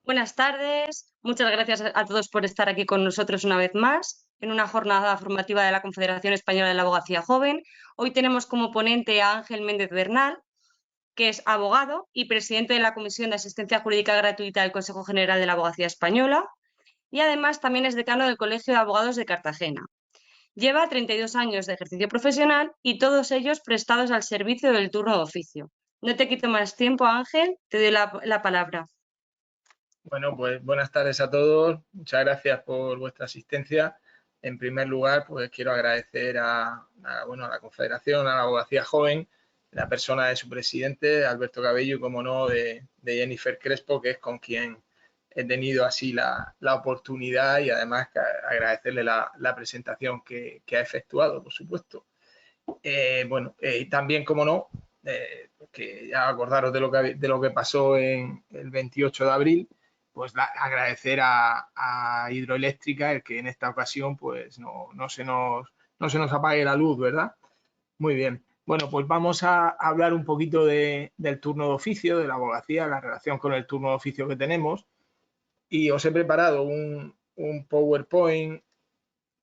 Buenas tardes, muchas gracias a todos por estar aquí con nosotros una vez más en una jornada formativa de la Confederación Española de la Abogacía Joven. Hoy tenemos como ponente a Ángel Méndez Bernal, que es abogado y presidente de la Comisión de Asistencia Jurídica Gratuita del Consejo General de la Abogacía Española y además también es decano del Colegio de Abogados de Cartagena. Lleva 32 años de ejercicio profesional y todos ellos prestados al servicio del turno de oficio. No te quito más tiempo, Ángel, te doy la palabra. Bueno, pues buenas tardes a todos. Muchas gracias por vuestra asistencia. En primer lugar, pues quiero agradecer a la Confederación, a la Abogacía Joven, la persona de su presidente, Alberto Cabello, y como no, de Jennifer Crespo, que es con quien he tenido así la oportunidad y además agradecerle la presentación que ha efectuado, por supuesto. Y también, como no, que ya acordaros de lo que pasó en el 28 de abril, pues agradecer a Hidroeléctrica el que en esta ocasión pues no se nos apague la luz, ¿verdad? Muy bien. Bueno, pues vamos a hablar un poquito del turno de oficio, de la abogacía, la relación con el turno de oficio que tenemos. Y os he preparado un PowerPoint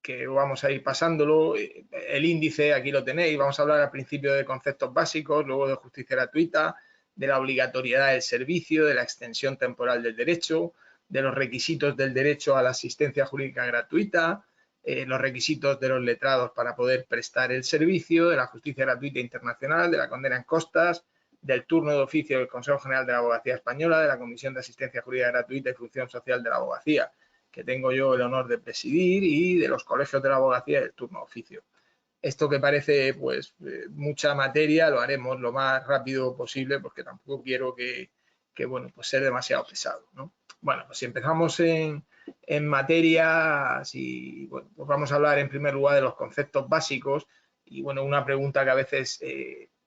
que vamos a ir pasándolo. El índice aquí lo tenéis. Vamos a hablar al principio de conceptos básicos, luego de justicia gratuita, de la obligatoriedad del servicio, de la extensión temporal del derecho, de los requisitos del derecho a la asistencia jurídica gratuita, los requisitos de los letrados para poder prestar el servicio, de la justicia gratuita internacional, de la condena en costas, del turno de oficio del Consejo General de la Abogacía Española, de la Comisión de Asistencia Jurídica Gratuita y Función Social de la Abogacía, que tengo yo el honor de presidir, y de los colegios de la abogacía y del turno de oficio. Esto que parece pues mucha materia lo haremos lo más rápido posible porque tampoco quiero que bueno, pues ser demasiado pesado, ¿no? Bueno, pues si empezamos en materia, bueno, pues vamos a hablar en primer lugar de los conceptos básicos y bueno, una pregunta que a veces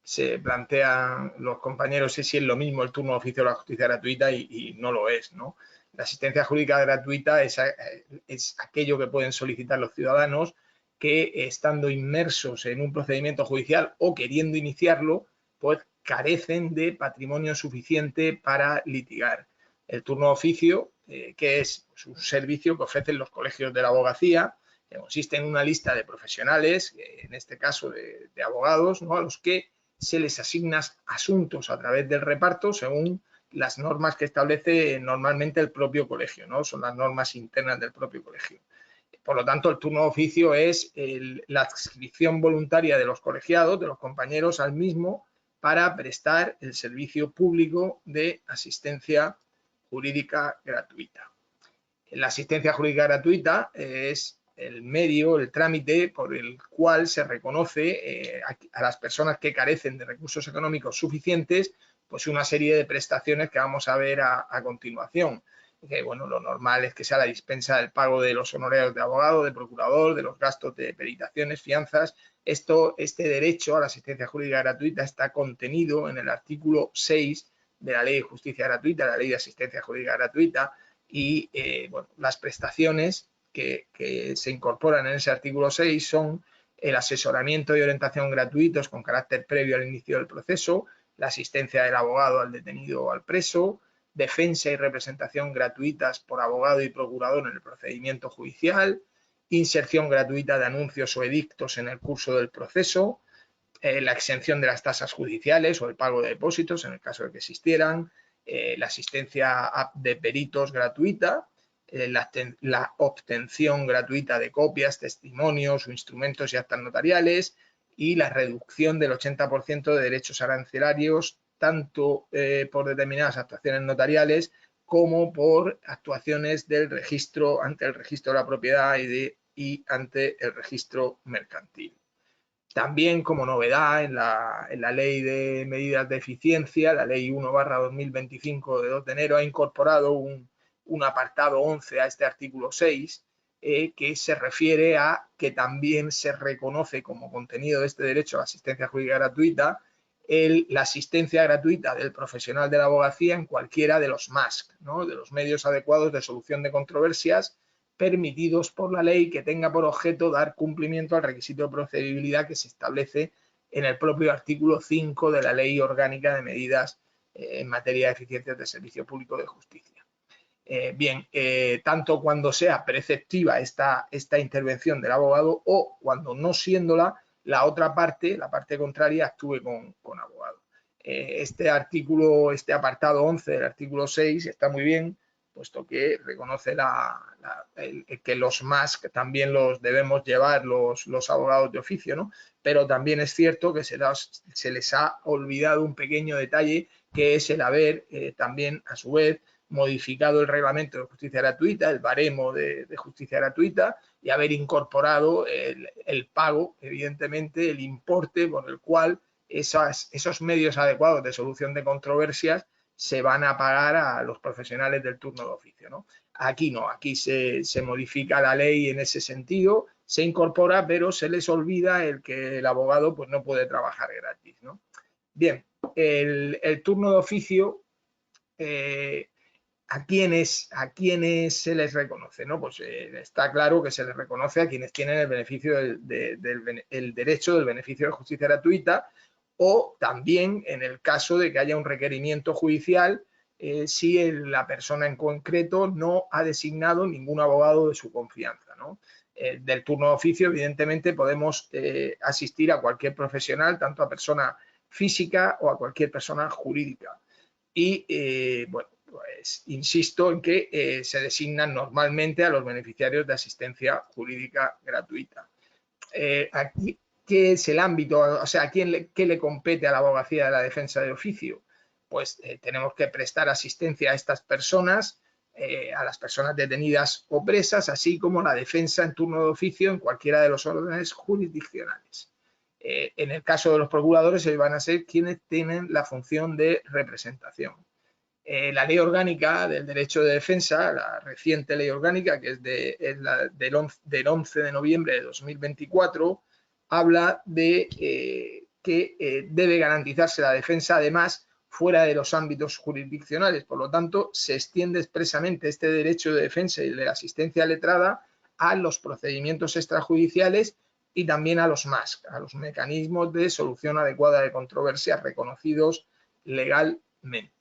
se plantean los compañeros es si es lo mismo el turno de oficio o la justicia gratuita y no lo es, ¿no? La asistencia jurídica gratuita es aquello que pueden solicitar los ciudadanos que estando inmersos en un procedimiento judicial o queriendo iniciarlo, pues carecen de patrimonio suficiente para litigar. El turno de oficio, que es pues, un servicio que ofrecen los colegios de la abogacía, que consiste en una lista de profesionales, en este caso de abogados, ¿no?, a los que se les asignan asuntos a través del reparto según las normas que establece normalmente el propio colegio, ¿no? Son las normas internas del propio colegio. Por lo tanto, el turno de oficio es la adscripción voluntaria de los colegiados, de los compañeros al mismo, para prestar el servicio público de asistencia jurídica gratuita. La asistencia jurídica gratuita es el medio, el trámite por el cual se reconoce a las personas que carecen de recursos económicos suficientes, pues una serie de prestaciones que vamos a ver a continuación. Que bueno, lo normal es que sea la dispensa del pago de los honorarios de abogado, de procurador, de los gastos de peritaciones, fianzas. Este derecho a la asistencia jurídica gratuita está contenido en el artículo 6 de la Ley de Justicia Gratuita, la Ley de Asistencia Jurídica Gratuita, y bueno, las prestaciones que se incorporan en ese artículo 6 son el asesoramiento y orientación gratuitos con carácter previo al inicio del proceso, la asistencia del abogado al detenido o al preso, defensa y representación gratuitas por abogado y procurador en el procedimiento judicial, inserción gratuita de anuncios o edictos en el curso del proceso, la exención de las tasas judiciales o el pago de depósitos en el caso de que existieran, la asistencia de peritos gratuita, la obtención gratuita de copias, testimonios o instrumentos y actas notariales y la reducción del 80% de derechos arancelarios tanto por determinadas actuaciones notariales como por actuaciones del registro ante el registro de la propiedad y ante el registro mercantil. También, como novedad, en la Ley de Medidas de Eficiencia, la Ley 1/2025 de 2 de enero, ha incorporado un apartado 11 a este artículo 6, que se refiere a que también se reconoce como contenido de este derecho a la asistencia jurídica gratuita la asistencia gratuita del profesional de la abogacía en cualquiera de los MASC, ¿no?, de los medios adecuados de solución de controversias permitidos por la ley que tenga por objeto dar cumplimiento al requisito de procedibilidad que se establece en el propio artículo 5 de la Ley Orgánica de Medidas en materia de eficiencia del Servicio Público de Justicia. Tanto cuando sea preceptiva esta intervención del abogado o cuando no siéndola, la otra parte, la parte contraria, actúe con abogado. Este apartado 11 del artículo 6 está muy bien, puesto que reconoce que los MASC también los debemos llevar los abogados de oficio, ¿no? Pero también es cierto que se les ha olvidado un pequeño detalle, que es el haber también, a su vez, modificado el reglamento de justicia gratuita, el baremo de justicia gratuita, y haber incorporado el pago, evidentemente, el importe por el cual esos medios adecuados de solución de controversias se van a pagar a los profesionales del turno de oficio, ¿no? Aquí no, aquí se modifica la ley en ese sentido, se incorpora, pero se les olvida el que el abogado pues, no puede trabajar gratis, ¿no? Bien, el turno de oficio, ¿a quiénes se les reconoce? ¿No? Pues está claro que se les reconoce a quienes tienen el beneficio el derecho del beneficio de justicia gratuita, o también en el caso de que haya un requerimiento judicial, si la persona en concreto no ha designado ningún abogado de su confianza, ¿no? Del turno de oficio, evidentemente, podemos asistir a cualquier profesional, tanto a persona física o a cualquier persona jurídica. Y, bueno, pues insisto en que se designan normalmente a los beneficiarios de asistencia jurídica gratuita. Aquí, ¿qué es el ámbito? O sea, ¿qué le compete a la abogacía de la defensa de oficio? Pues tenemos que prestar asistencia a estas personas, a las personas detenidas o presas, así como la defensa en turno de oficio en cualquiera de los órdenes jurisdiccionales. En el caso de los procuradores, ellos van a ser quienes tienen la función de representación. La ley orgánica del derecho de defensa, la reciente ley orgánica, que es del 11 de noviembre de 2024, habla de que debe garantizarse la defensa, además, fuera de los ámbitos jurisdiccionales. Por lo tanto, se extiende expresamente este derecho de defensa y de la asistencia letrada a los procedimientos extrajudiciales y también a los MASC, a los mecanismos de solución adecuada de controversias reconocidos legalmente.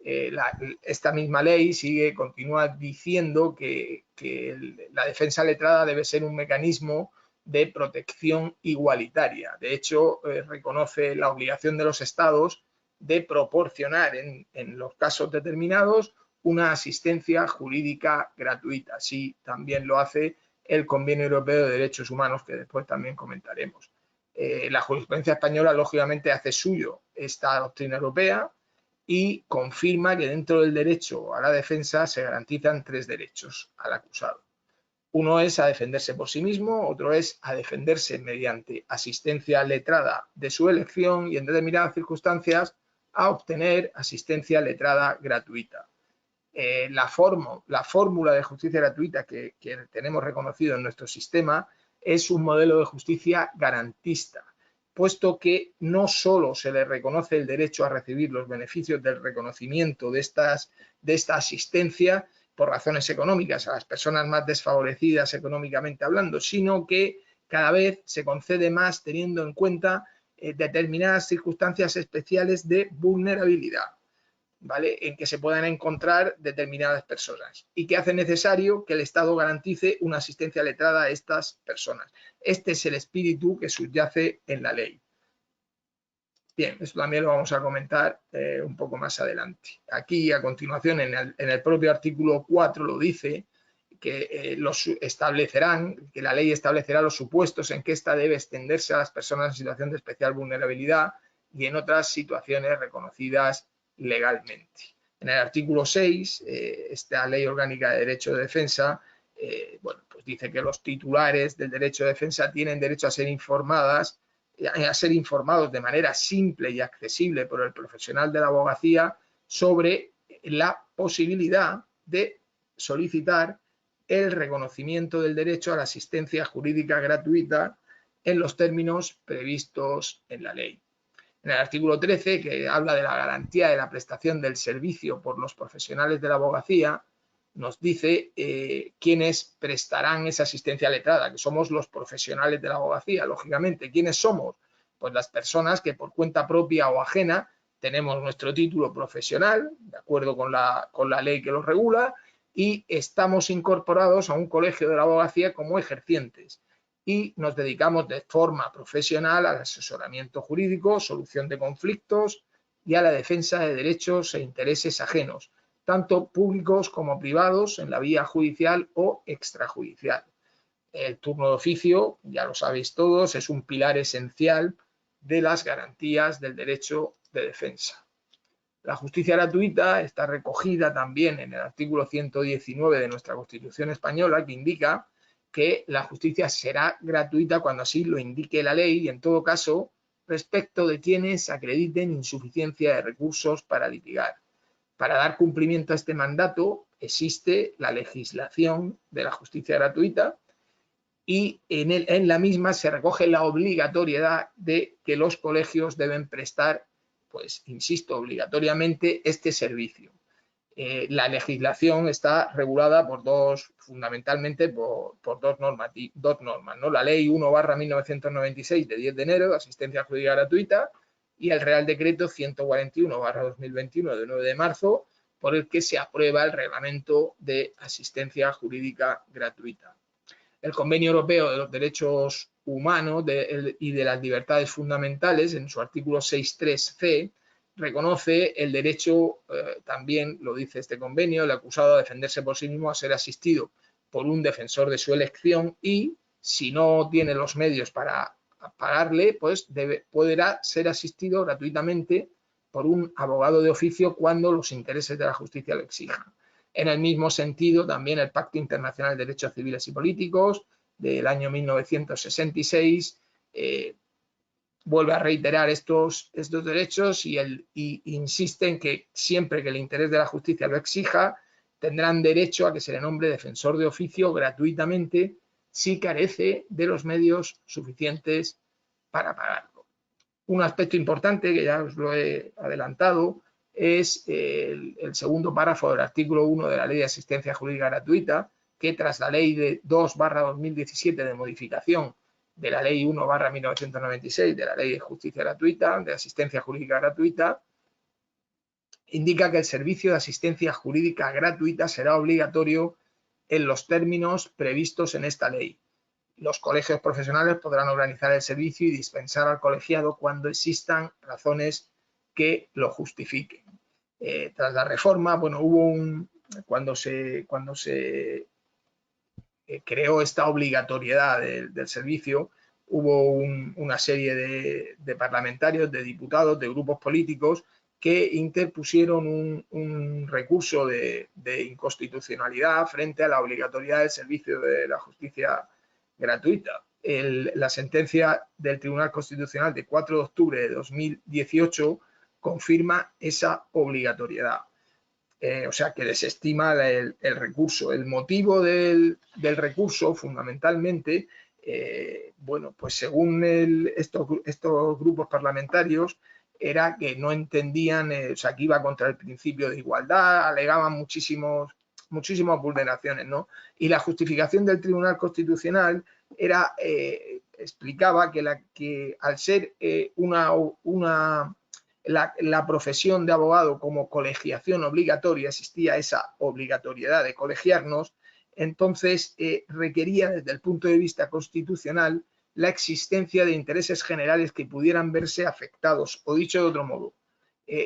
Esta misma ley continúa diciendo que la defensa letrada debe ser un mecanismo de protección igualitaria. De hecho, reconoce la obligación de los estados de proporcionar en los casos determinados una asistencia jurídica gratuita. Así también lo hace el Convenio Europeo de Derechos Humanos, que después también comentaremos. La jurisprudencia española, lógicamente, hace suyo esta doctrina europea y confirma que dentro del derecho a la defensa se garantizan 3 derechos al acusado. Uno es a defenderse por sí mismo, otro es a defenderse mediante asistencia letrada de su elección y en determinadas circunstancias a obtener asistencia letrada gratuita. La fórmula de justicia gratuita que tenemos reconocido en nuestro sistema es un modelo de justicia garantista, puesto que no solo se le reconoce el derecho a recibir los beneficios del reconocimiento de esta asistencia por razones económicas a las personas más desfavorecidas económicamente hablando, sino que cada vez se concede más teniendo en cuenta determinadas circunstancias especiales de vulnerabilidad, ¿vale?, en que se puedan encontrar determinadas personas y que hace necesario que el Estado garantice una asistencia letrada a estas personas. Este es el espíritu que subyace en la ley. Bien, esto también lo vamos a comentar un poco más adelante. Aquí, a continuación, en el propio artículo 4 lo dice, que que la ley establecerá los supuestos en que ésta debe extenderse a las personas en situación de especial vulnerabilidad y en otras situaciones reconocidas legalmente. En el artículo 6, esta Ley Orgánica de Derecho de Defensa, bueno, pues dice que los titulares del derecho de defensa tienen derecho a ser informados de manera simple y accesible por el profesional de la abogacía sobre la posibilidad de solicitar el reconocimiento del derecho a la asistencia jurídica gratuita en los términos previstos en la ley. En el artículo 13, que habla de la garantía de la prestación del servicio por los profesionales de la abogacía, nos dice quiénes prestarán esa asistencia letrada, que somos los profesionales de la abogacía, lógicamente. ¿Quiénes somos? Pues las personas que por cuenta propia o ajena tenemos nuestro título profesional, de acuerdo con la ley que los regula, y estamos incorporados a un colegio de la abogacía como ejercientes y nos dedicamos de forma profesional al asesoramiento jurídico, solución de conflictos y a la defensa de derechos e intereses ajenos, tanto públicos como privados en la vía judicial o extrajudicial. El turno de oficio, ya lo sabéis todos, es un pilar esencial de las garantías del derecho de defensa. La justicia gratuita está recogida también en el artículo 119 de nuestra Constitución española, que indica que la justicia será gratuita cuando así lo indique la ley y, en todo caso, respecto de quienes acrediten insuficiencia de recursos para litigar. Para dar cumplimiento a este mandato existe la legislación de la justicia gratuita y en la misma se recoge la obligatoriedad de que los colegios deben prestar, pues insisto, obligatoriamente este servicio. La legislación está regulada por fundamentalmente por dos normas, ¿no? La Ley 1/1996 de 10 de enero de asistencia jurídica gratuita y el Real Decreto 141/2021 de 9 de marzo por el que se aprueba el Reglamento de Asistencia Jurídica Gratuita. El Convenio Europeo de los Derechos Humanos y de las Libertades Fundamentales, en su artículo 6.3c, reconoce el derecho, también lo dice este convenio, el acusado a defenderse por sí mismo, a ser asistido por un defensor de su elección y, si no tiene los medios para pagarle, pues podrá ser asistido gratuitamente por un abogado de oficio cuando los intereses de la justicia lo exijan. En el mismo sentido, también el Pacto Internacional de Derechos Civiles y Políticos del año 1966 vuelve a reiterar estos derechos y insiste en que siempre que el interés de la justicia lo exija, tendrán derecho a que se le nombre defensor de oficio gratuitamente si carece de los medios suficientes para pagarlo. Un aspecto importante, que ya os lo he adelantado, es el segundo párrafo del artículo 1 de la Ley de Asistencia Jurídica Gratuita, que tras la Ley de 2/2017 de modificación de la Ley 1/1996 de la Ley de Justicia Gratuita, de Asistencia Jurídica Gratuita, indica que el servicio de asistencia jurídica gratuita será obligatorio en los términos previstos en esta ley. Los colegios profesionales podrán organizar el servicio y dispensar al colegiado cuando existan razones que lo justifiquen. Tras la reforma, bueno, cuando se creó esta obligatoriedad del servicio, hubo una serie de parlamentarios, de diputados, de grupos políticos que interpusieron un recurso de inconstitucionalidad frente a la obligatoriedad del servicio de la justicia gratuita. La sentencia del Tribunal Constitucional de 4 de octubre de 2018 confirma esa obligatoriedad. O sea, que desestima el recurso. El motivo del recurso, fundamentalmente, bueno, pues según estos grupos parlamentarios, era que no entendían, o sea, que iba contra el principio de igualdad, alegaban muchísimas vulneraciones, ¿no? Y la justificación del Tribunal Constitucional explicaba que al ser la profesión de abogado como colegiación obligatoria, existía esa obligatoriedad de colegiarnos, entonces requería desde el punto de vista constitucional la existencia de intereses generales que pudieran verse afectados, o dicho de otro modo,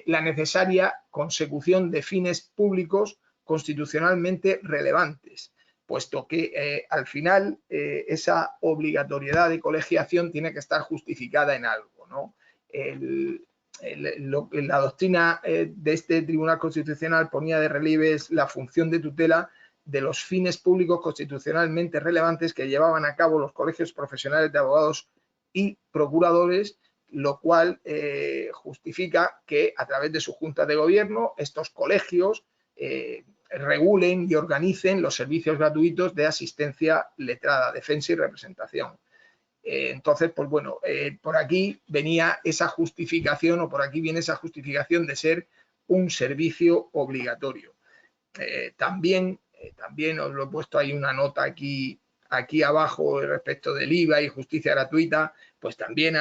la necesaria consecución de fines públicos constitucionalmente relevantes, puesto que al final esa obligatoriedad de colegiación tiene que estar justificada en algo, ¿no? La doctrina de este Tribunal Constitucional ponía de relieve la función de tutela de los fines públicos constitucionalmente relevantes que llevaban a cabo los colegios profesionales de abogados y procuradores, lo cual justifica que a través de su junta de gobierno estos colegios regulen y organicen los servicios gratuitos de asistencia letrada, defensa y representación. Entonces, pues bueno, por aquí venía esa justificación, o por aquí viene esa justificación de ser un servicio obligatorio. También os lo he puesto ahí una nota aquí aquí abajo respecto del IVA y justicia gratuita, pues también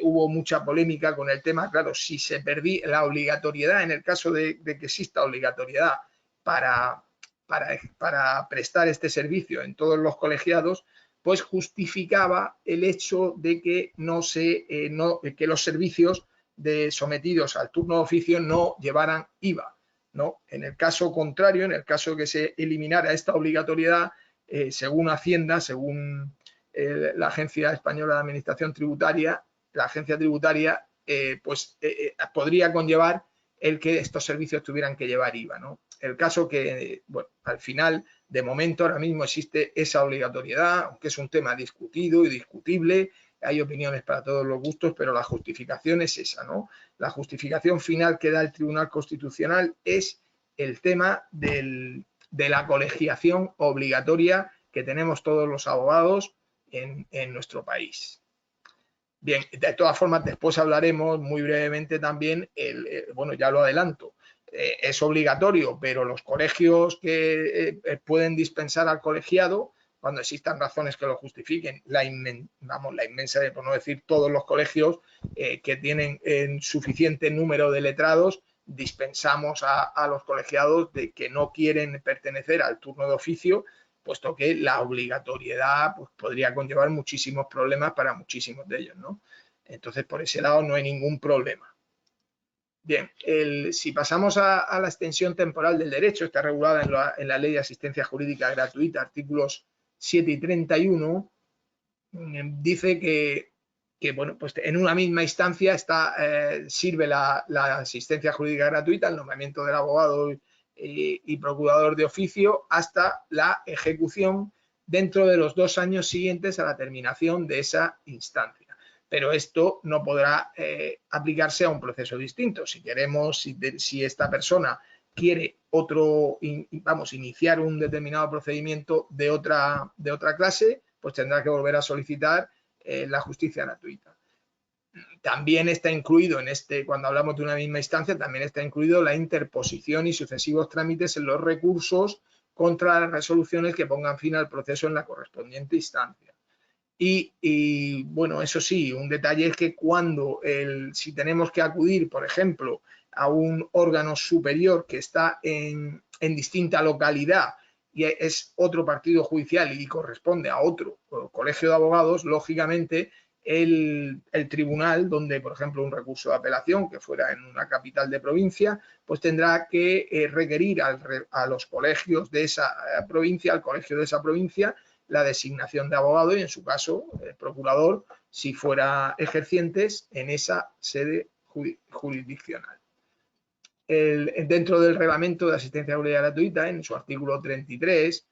hubo mucha polémica con el tema. Claro, si se perdía la obligatoriedad, en el caso de que exista obligatoriedad para prestar este servicio en todos los colegiados, pues justificaba el hecho de que que los servicios sometidos al turno de oficio no llevaran IVA, ¿no? En el caso contrario, en el caso de que se eliminara esta obligatoriedad, según Hacienda, según la Agencia Española de Administración Tributaria, la agencia tributaria podría conllevar el que estos servicios tuvieran que llevar IVA, ¿no? El caso que, bueno, al final, de momento, ahora mismo existe esa obligatoriedad, aunque es un tema discutido y discutible, hay opiniones para todos los gustos, pero la justificación es esa, ¿no? La justificación final que da el Tribunal Constitucional es el tema de la colegiación obligatoria que tenemos todos los abogados en nuestro país. Bien, de todas formas, después hablaremos muy brevemente también, bueno, ya lo adelanto, es obligatorio, pero los colegios que pueden dispensar al colegiado, cuando existan razones que lo justifiquen, la inmensa, por no decir todos los colegios que tienen suficiente número de letrados, dispensamos a los colegiados de que no quieren pertenecer al turno de oficio, puesto que la obligatoriedad pues, podría conllevar muchísimos problemas para muchísimos de ellos, ¿no? Entonces, por ese lado no hay ningún problema. Bien, si pasamos a la extensión temporal del derecho, está regulada en la Ley de Asistencia Jurídica Gratuita, artículos 7 y 31, dice que bueno, pues en una misma instancia sirve la asistencia jurídica gratuita, el nombramiento del abogado y procurador de oficio, hasta la ejecución dentro de los 2 años siguientes a la terminación de esa instancia. Pero esto no podrá aplicarse a un proceso distinto. Si queremos, si esta persona quiere iniciar un determinado procedimiento de otra clase, pues tendrá que volver a solicitar la justicia gratuita. También está incluido cuando hablamos de una misma instancia, también está incluido la interposición y sucesivos trámites en los recursos contra las resoluciones que pongan fin al proceso en la correspondiente instancia. Y bueno, eso sí, un detalle es que si tenemos que acudir, por ejemplo, a un órgano superior que está en distinta localidad y es otro partido judicial y corresponde a otro colegio de abogados, lógicamente el tribunal donde, por ejemplo, un recurso de apelación que fuera en una capital de provincia, pues tendrá que requerir a los colegios de esa provincia, al colegio de esa provincia, la designación de abogado y, en su caso, el procurador, si fuera ejercientes en esa sede jurisdiccional. Dentro del reglamento de asistencia jurídica gratuita, en su artículo 33,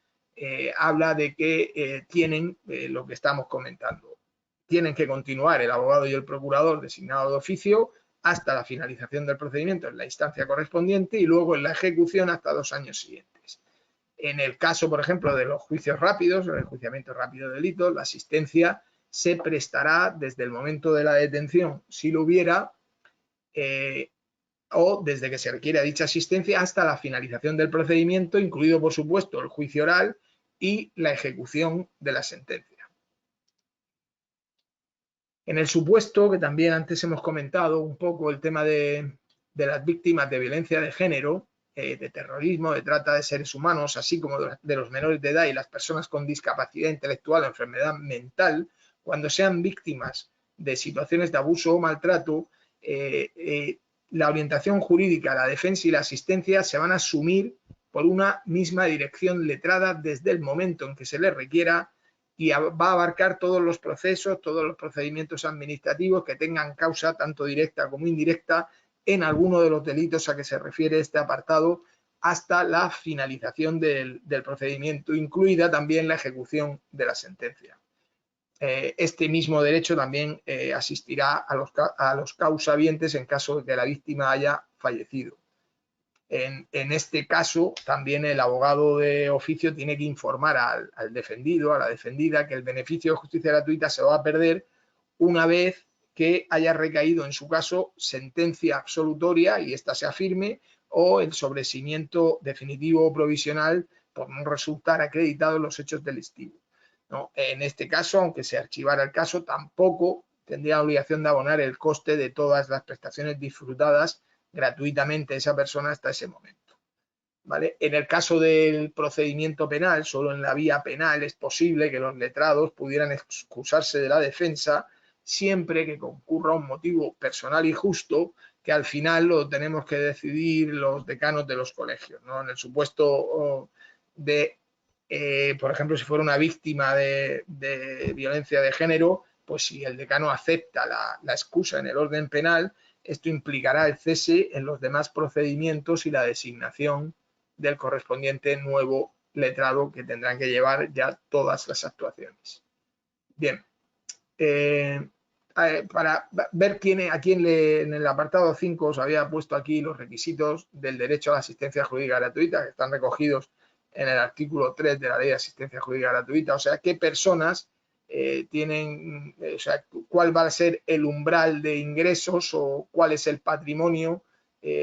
habla de que tienen lo que estamos comentando. Tienen que continuar el abogado y el procurador designado de oficio hasta la finalización del procedimiento en la instancia correspondiente y luego en la ejecución hasta 2 años siguientes. En el caso, por ejemplo, de los juicios rápidos, el enjuiciamiento rápido de delitos, la asistencia se prestará desde el momento de la detención, si lo hubiera, o desde que se requiera dicha asistencia hasta la finalización del procedimiento, incluido, por supuesto, el juicio oral y la ejecución de la sentencia. En el supuesto, que también antes hemos comentado un poco el tema de las víctimas de violencia de género, de terrorismo, de trata de seres humanos, así como de los menores de edad y las personas con discapacidad intelectual o enfermedad mental, cuando sean víctimas de situaciones de abuso o maltrato, la orientación jurídica, la defensa y la asistencia se van a asumir por una misma dirección letrada desde el momento en que se les requiera y va a abarcar todos los procesos, todos los procedimientos administrativos que tengan causa tanto directa como indirecta en alguno de los delitos a que se refiere este apartado hasta la finalización del procedimiento, incluida también la ejecución de la sentencia. Este mismo derecho también asistirá a los causahabientes en caso de que la víctima haya fallecido. En este caso, también el abogado de oficio tiene que informar al defendido, a la defendida, que el beneficio de justicia gratuita se va a perder una vez que haya recaído en su caso sentencia absolutoria y ésta sea firme, o el sobreseimiento definitivo o provisional por no resultar acreditado en los hechos delictivos. ¿no? En este caso, aunque se archivara el caso, tampoco tendría la obligación de abonar el coste de todas las prestaciones disfrutadas gratuitamente esa persona hasta ese momento. ¿Vale? En el caso del procedimiento penal, solo en la vía penal es posible que los letrados pudieran excusarse de la defensa siempre que concurra un motivo personal y justo que al final lo tenemos que decidir los decanos de los colegios, ¿no? En el supuesto de, por ejemplo, si fuera una víctima de violencia de género, pues si el decano acepta la excusa en el orden penal, esto implicará el cese en los demás procedimientos y la designación del correspondiente nuevo letrado que tendrán que llevar ya todas las actuaciones. Bien, para ver a quién en el apartado 5 os había puesto aquí los requisitos del derecho a la asistencia jurídica gratuita, que están recogidos en el artículo 3 de la Ley de Asistencia Jurídica Gratuita, o sea, qué personas tienen, o sea, cuál va a ser el umbral de ingresos o cuál es el patrimonio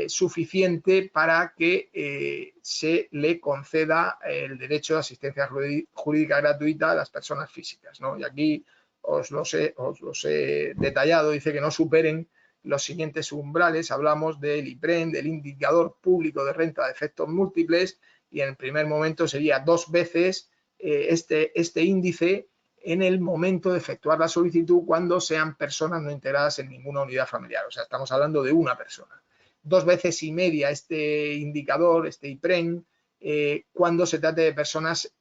suficiente para que se le conceda el derecho de asistencia jurídica gratuita a las personas físicas, ¿no? Y aquí os los he detallado, dice que no superen los siguientes umbrales. Hablamos del IPREN, del indicador público de renta de efectos múltiples, y en el primer momento sería 2 veces este índice en el momento de efectuar la solicitud cuando sean personas no integradas en ninguna unidad familiar. O sea, estamos hablando de una persona. 2 veces y media este indicador, este IPREN, cuando se trate de personas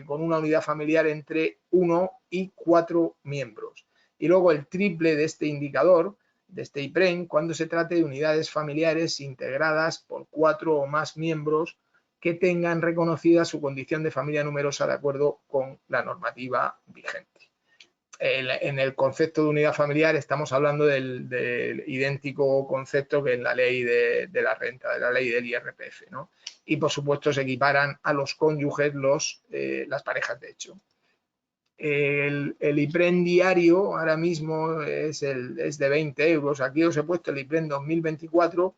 con una unidad familiar entre 1 y 4 miembros. Y luego el triple de este indicador, de este IPREN, cuando se trate de unidades familiares integradas por 4 o más miembros que tengan reconocida su condición de familia numerosa de acuerdo con la normativa vigente. En el concepto de unidad familiar estamos hablando del idéntico concepto que en la ley de la renta, de la ley del IRPF, ¿no? Y por supuesto se equiparan a los cónyuges las parejas de hecho. El IPREN diario ahora mismo es de 20 euros. Aquí os he puesto el IPREN 2024,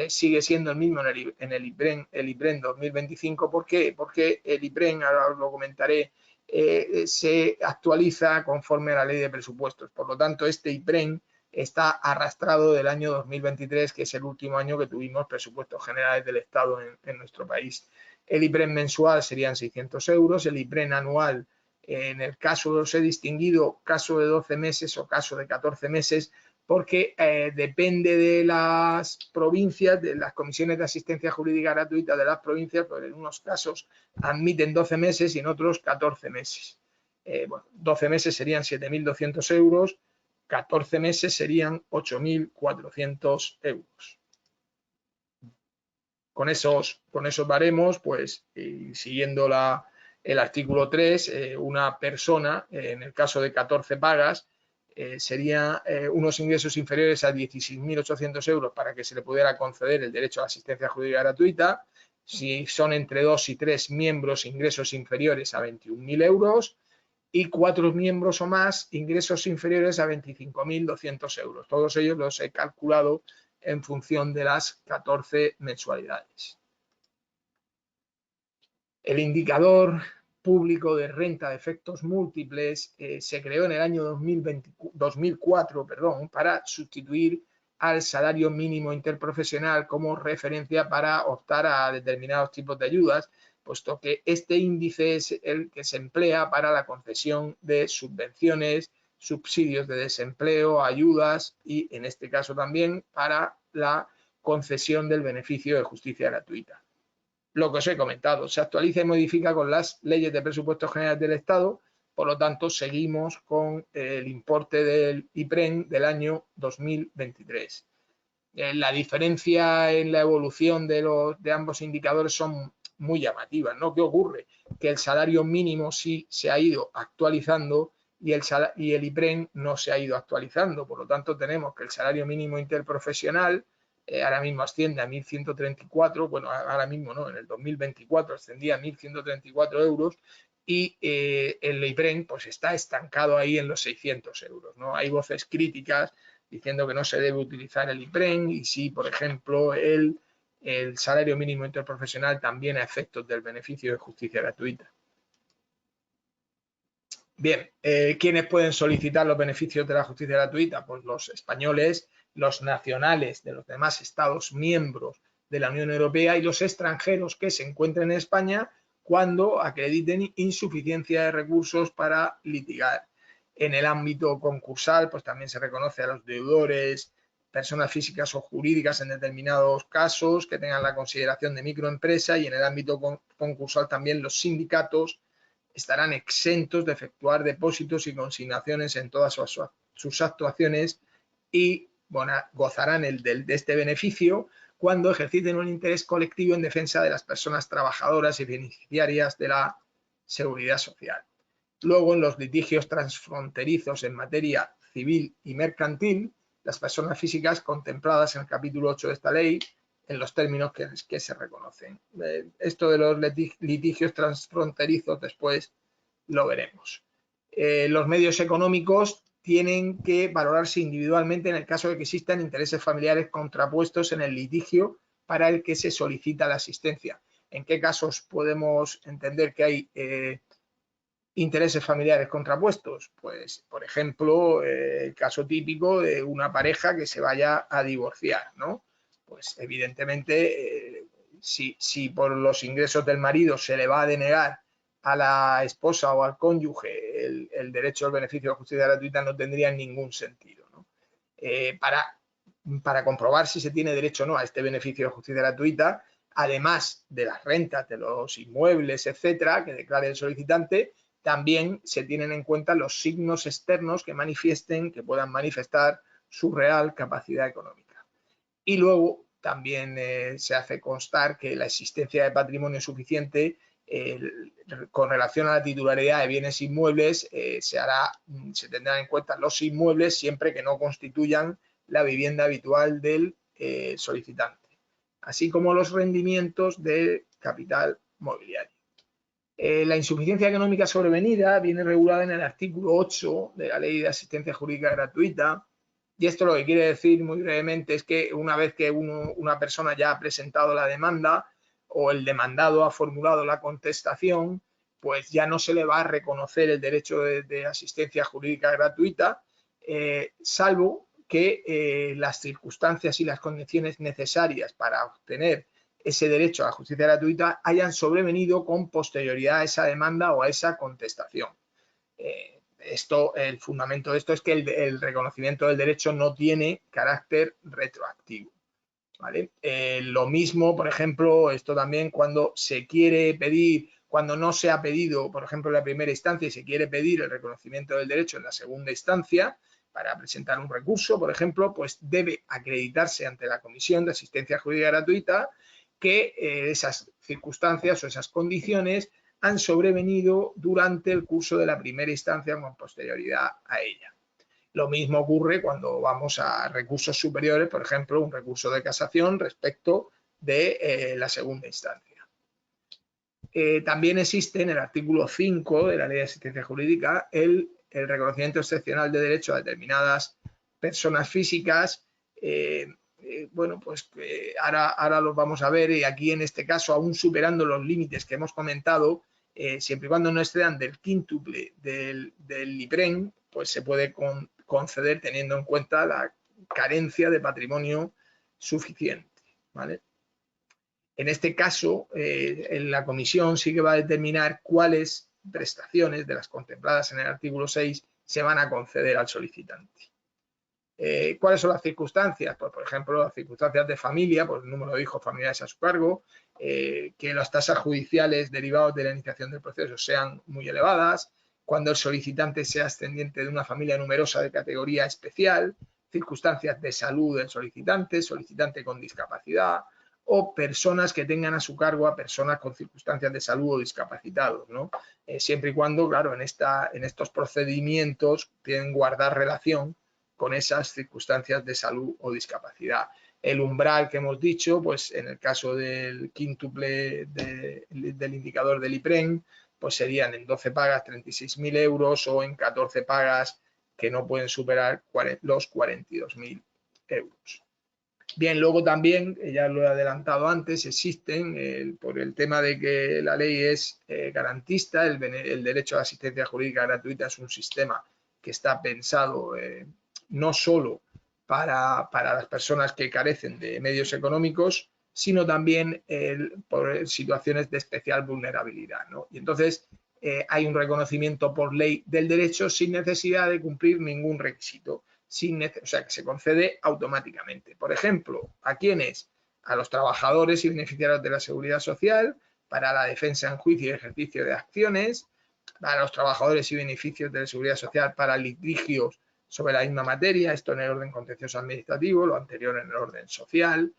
sigue siendo el mismo en el IPREN 2025. ¿Por qué? Porque el IPREN, ahora os lo comentaré, se actualiza conforme a la ley de presupuestos. Por lo tanto, este IPREN está arrastrado del año 2023, que es el último año que tuvimos presupuestos generales del Estado en nuestro país. El IPREN mensual serían 600 euros, el IPREN anual, en el caso os he distinguido caso de 12 meses o caso de 14 meses, porque depende de las provincias, de las comisiones de asistencia jurídica gratuita de las provincias, pues en unos casos admiten 12 meses y en otros 14 meses. Bueno, 12 meses serían 7.200 euros, 14 meses serían 8.400 euros. Con esos baremos, pues, y siguiendo el artículo 3, una persona, en el caso de 14 pagas, sería unos ingresos inferiores a 16.800 euros para que se le pudiera conceder el derecho a la asistencia jurídica gratuita. Si son entre 2 y 3 miembros, ingresos inferiores a 21.000 euros, y 4 miembros o más, ingresos inferiores a 25.200 euros. Todos ellos los he calculado en función de las 14 mensualidades. El indicador público de renta de efectos múltiples se creó en el año 2004 para sustituir al salario mínimo interprofesional como referencia para optar a determinados tipos de ayudas, puesto que este índice es el que se emplea para la concesión de subvenciones, subsidios de desempleo, ayudas y, en este caso también, para la concesión del beneficio de justicia gratuita. Lo que os he comentado, se actualiza y modifica con las leyes de presupuestos generales del Estado, por lo tanto seguimos con el importe del IPREN del año 2023. La diferencia en la evolución de ambos indicadores son muy llamativas, ¿no? ¿Qué ocurre? Que el salario mínimo sí se ha ido actualizando y el IPREN no se ha ido actualizando. Por lo tanto, tenemos que el salario mínimo interprofesional ahora mismo asciende a 1.134, bueno, ahora mismo no, en el 2024 ascendía a 1.134 euros y el IPREN pues está estancado ahí en los 600 euros, ¿no? Hay voces críticas diciendo que no se debe utilizar el IPREN y si, por ejemplo, el salario mínimo interprofesional también a efectos del beneficio de justicia gratuita. Bien, ¿quiénes pueden solicitar los beneficios de la justicia gratuita? Pues los españoles, los nacionales de los demás Estados miembros de la Unión Europea y los extranjeros que se encuentren en España cuando acrediten insuficiencia de recursos para litigar. En el ámbito concursal, pues también se reconoce a los deudores, personas físicas o jurídicas en determinados casos que tengan la consideración de microempresa, y en el ámbito concursal también los sindicatos estarán exentos de efectuar depósitos y consignaciones en todas sus actuaciones y bueno, gozarán de este beneficio cuando ejerciten un interés colectivo en defensa de las personas trabajadoras y beneficiarias de la seguridad social. Luego, en los litigios transfronterizos en materia civil y mercantil, las personas físicas contempladas en el capítulo 8 de esta ley en los términos que se reconocen. Esto de los litigios transfronterizos después lo veremos. Los medios económicos tienen que valorarse individualmente en el caso de que existan intereses familiares contrapuestos en el litigio para el que se solicita la asistencia. ¿En qué casos podemos entender que hay intereses familiares contrapuestos? Pues, por ejemplo, el caso típico de una pareja que se vaya a divorciar, ¿no? Pues evidentemente, si por los ingresos del marido se le va a denegar a la esposa o al cónyuge el derecho al beneficio de justicia gratuita, no tendría ningún sentido, ¿no? Para comprobar si se tiene derecho o no a este beneficio de justicia gratuita, además de las rentas de los inmuebles, etcétera, que declare el solicitante, también se tienen en cuenta los signos externos que puedan manifestar su real capacidad económica. Y luego también se hace constar que la existencia de patrimonio suficiente con relación a la titularidad de bienes inmuebles se tendrán en cuenta los inmuebles siempre que no constituyan la vivienda habitual del solicitante, así como los rendimientos del capital mobiliario. La insuficiencia económica sobrevenida viene regulada en el artículo 8 de la Ley de Asistencia Jurídica Gratuita, y esto lo que quiere decir muy brevemente es que una vez que una persona ya ha presentado la demanda o el demandado ha formulado la contestación, pues ya no se le va a reconocer el derecho de asistencia jurídica gratuita, salvo que las circunstancias y las condiciones necesarias para obtener ese derecho a la justicia gratuita hayan sobrevenido con posterioridad a esa demanda o a esa contestación. El fundamento de esto es que el reconocimiento del derecho no tiene carácter retroactivo, ¿vale? Lo mismo, por ejemplo, esto también cuando se quiere pedir, cuando no se ha pedido, por ejemplo, en la primera instancia y se quiere pedir el reconocimiento del derecho en la segunda instancia, para presentar un recurso, por ejemplo, pues debe acreditarse ante la Comisión de Asistencia Jurídica Gratuita que esas circunstancias o esas condiciones han sobrevenido durante el curso de la primera instancia con posterioridad a ella. Lo mismo ocurre cuando vamos a recursos superiores, por ejemplo, un recurso de casación respecto de la segunda instancia. También existe en el artículo 5 de la Ley de Asistencia Jurídica el reconocimiento excepcional de derecho a determinadas personas físicas. Bueno, pues ahora los vamos a ver, y aquí en este caso, aún superando los límites que hemos comentado, siempre y cuando no excedan del quíntuple del IPREN, pues se puede conceder teniendo en cuenta la carencia de patrimonio suficiente, ¿vale? En este caso, la comisión sí que va a determinar cuáles prestaciones de las contempladas en el artículo 6 se van a conceder al solicitante. ¿Cuáles son las circunstancias? Pues, por ejemplo, las circunstancias de familia, pues el número de hijos familiares a su cargo, que las tasas judiciales derivadas de la iniciación del proceso sean muy elevadas, cuando el solicitante sea ascendiente de una familia numerosa de categoría especial, circunstancias de salud del solicitante con discapacidad, o personas que tengan a su cargo a personas con circunstancias de salud o discapacitados, ¿no? Siempre y cuando, claro, en estos procedimientos tienen guardar relación con esas circunstancias de salud o discapacidad. El umbral que hemos dicho, pues en el caso del quíntuple del indicador del IPREN, pues serían en 12 pagas 36.000 euros o en 14 pagas que no pueden superar los 42.000 euros. Bien, luego también, ya lo he adelantado antes, existen, por el tema de que la ley es garantista, el derecho a la asistencia jurídica gratuita es un sistema que está pensado no solo para las personas que carecen de medios económicos, sino también por situaciones de especial vulnerabilidad, ¿no? Y entonces hay un reconocimiento por ley del derecho sin necesidad de cumplir ningún requisito. O sea, que se concede automáticamente. Por ejemplo, ¿a quiénes? A los trabajadores y beneficiarios de la Seguridad Social, para la defensa en juicio y ejercicio de acciones, para los trabajadores y beneficios de la Seguridad Social para litigios sobre la misma materia, esto en el orden contencioso administrativo, lo anterior en el orden social.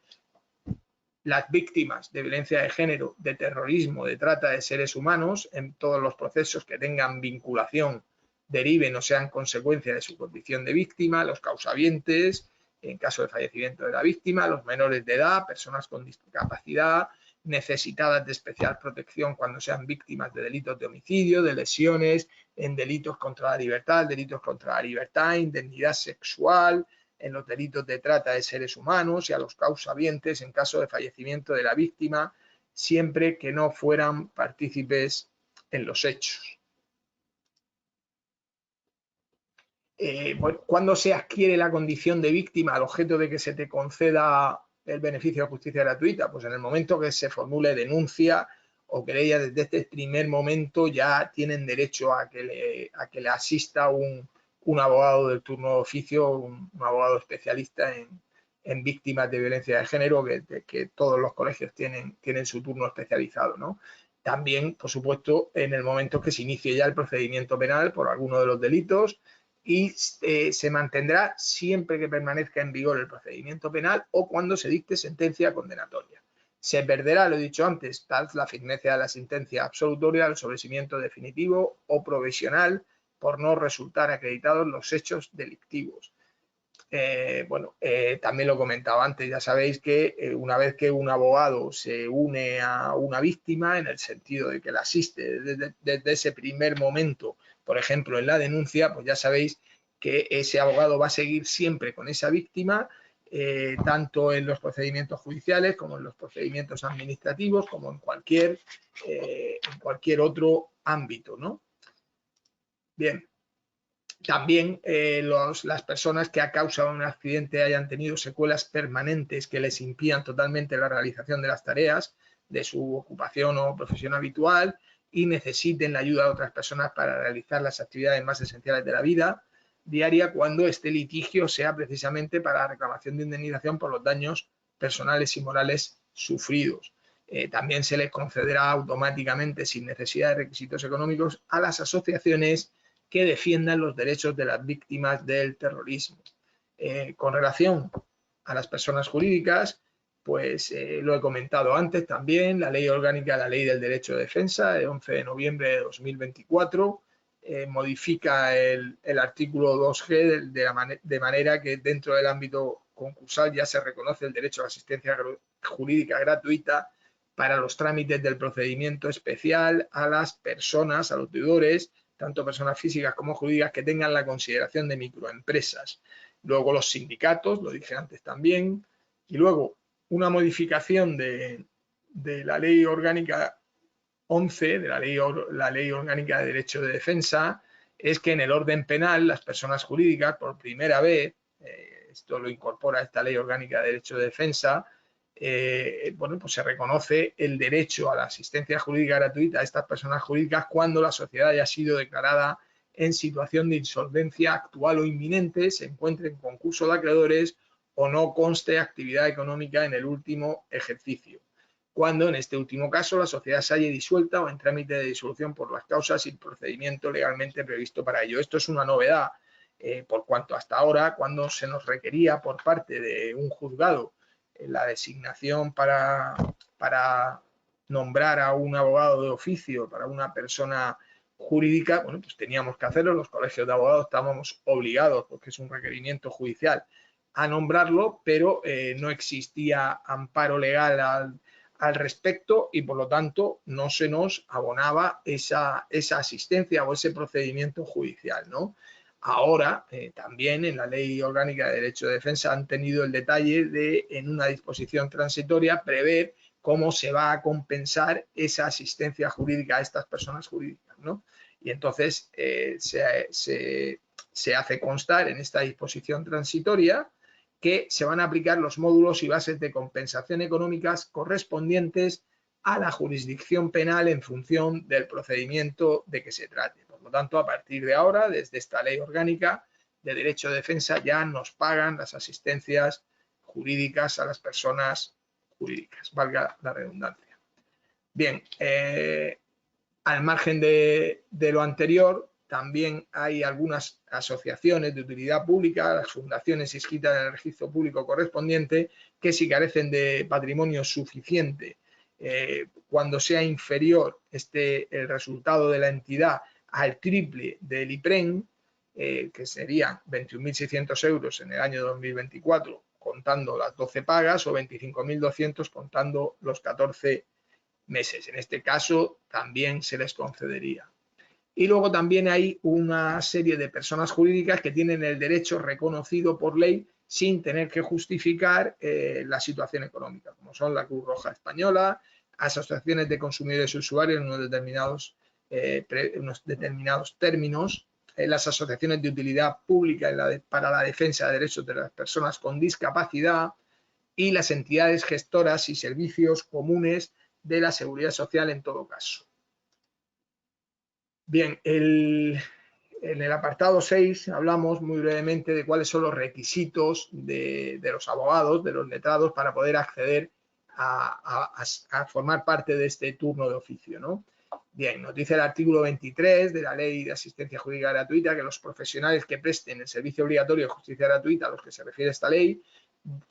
Las víctimas de violencia de género, de terrorismo, de trata de seres humanos, en todos los procesos que tengan vinculación, deriven o sean consecuencia de su condición de víctima, los causavientes, en caso de fallecimiento de la víctima, los menores de edad, personas con discapacidad, necesitadas de especial protección cuando sean víctimas de delitos de homicidio, de lesiones, en delitos contra la libertad, indemnidad sexual, en los delitos de trata de seres humanos y a los causavientes en caso de fallecimiento de la víctima, siempre que no fueran partícipes en los hechos. Bueno, ¿cuándo se adquiere la condición de víctima al objeto de que se te conceda el beneficio de justicia gratuita? Pues en el momento que se formule denuncia o querella, desde este primer momento ya tienen derecho a que le asista un abogado del turno de oficio, un abogado especialista en víctimas de violencia de género, que todos los colegios tienen su turno especializado, ¿no? También, por supuesto, en el momento que se inicie ya el procedimiento penal por alguno de los delitos, y se mantendrá siempre que permanezca en vigor el procedimiento penal o cuando se dicte sentencia condenatoria. Se perderá, lo he dicho antes, tal la firmeza de la sentencia absolutoria, el sobreseimiento definitivo o provisional por no resultar acreditados los hechos delictivos. También lo comentaba antes, ya sabéis que una vez que un abogado se une a una víctima, en el sentido de que la asiste desde ese primer momento, por ejemplo, en la denuncia, pues ya sabéis que ese abogado va a seguir siempre con esa víctima, tanto en los procedimientos judiciales como en los procedimientos administrativos, como en cualquier otro ámbito, ¿no? Bien. También las personas que a causa de un accidente hayan tenido secuelas permanentes que les impidan totalmente la realización de las tareas de su ocupación o profesión habitual y necesiten la ayuda de otras personas para realizar las actividades más esenciales de la vida diaria, cuando este litigio sea precisamente para la reclamación de indemnización por los daños personales y morales sufridos. También se les concederá automáticamente, sin necesidad de requisitos económicos, a las asociaciones que defiendan los derechos de las víctimas del terrorismo. Con relación a las personas jurídicas, pues lo he comentado antes también, la ley orgánica, la ley del derecho de defensa, de 11 de noviembre de 2024, modifica el artículo 2G de manera que dentro del ámbito concursal ya se reconoce el derecho a la asistencia jurídica gratuita para los trámites del procedimiento especial a las personas, a los deudores, tanto personas físicas como jurídicas, que tengan la consideración de microempresas. Luego los sindicatos, lo dije antes también, y luego una modificación de la ley orgánica 11, de la ley orgánica de derecho de defensa, es que en el orden penal las personas jurídicas, por primera vez, esto lo incorpora esta ley orgánica de derecho de defensa, pues se reconoce el derecho a la asistencia jurídica gratuita a estas personas jurídicas cuando la sociedad haya sido declarada en situación de insolvencia actual o inminente, se encuentre en concurso de acreedores o no conste actividad económica en el último ejercicio. Cuando en este último caso la sociedad se halle disuelta o en trámite de disolución por las causas y el procedimiento legalmente previsto para ello. Esto es una novedad, por cuanto hasta ahora, cuando se nos requería por parte de un juzgado la designación para nombrar a un abogado de oficio para una persona jurídica, bueno, pues teníamos que hacerlo, los colegios de abogados estábamos obligados, porque es un requerimiento judicial, a nombrarlo, pero no existía amparo legal al respecto y por lo tanto no se nos abonaba esa asistencia o ese procedimiento judicial, ¿no? Ahora, también en la Ley Orgánica de Derecho de Defensa han tenido el detalle de, en una disposición transitoria, prever cómo se va a compensar esa asistencia jurídica a estas personas jurídicas, ¿no? Y entonces se hace constar en esta disposición transitoria que se van a aplicar los módulos y bases de compensación económicas correspondientes a la jurisdicción penal en función del procedimiento de que se trate. Por lo tanto, a partir de ahora, desde esta ley orgánica de derecho de defensa, ya nos pagan las asistencias jurídicas a las personas jurídicas, valga la redundancia. Bien, al margen de lo anterior, también hay algunas asociaciones de utilidad pública, las fundaciones inscritas en el registro público correspondiente, que si carecen de patrimonio suficiente, cuando sea inferior el resultado de la entidad al triple del IPREN, que serían 21.600 euros en el año 2024, contando las 12 pagas, o 25.200 contando los 14 meses. En este caso también se les concedería. Y luego también hay una serie de personas jurídicas que tienen el derecho reconocido por ley sin tener que justificar la situación económica, como son la Cruz Roja Española, asociaciones de consumidores y usuarios en unos determinados términos, las asociaciones de utilidad pública para la defensa de derechos de las personas con discapacidad y las entidades gestoras y servicios comunes de la seguridad social en todo caso. Bien, en el apartado 6 hablamos muy brevemente de cuáles son los requisitos de los abogados, de los letrados, para poder acceder a formar parte de este turno de oficio, ¿no? Bien, nos dice el artículo 23 de la Ley de Asistencia Jurídica Gratuita que los profesionales que presten el servicio obligatorio de justicia gratuita a los que se refiere esta ley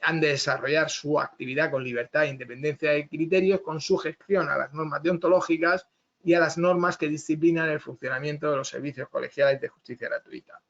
han de desarrollar su actividad con libertad e independencia de criterios, con sujeción a las normas deontológicas y a las normas que disciplinan el funcionamiento de los servicios colegiales de justicia gratuita.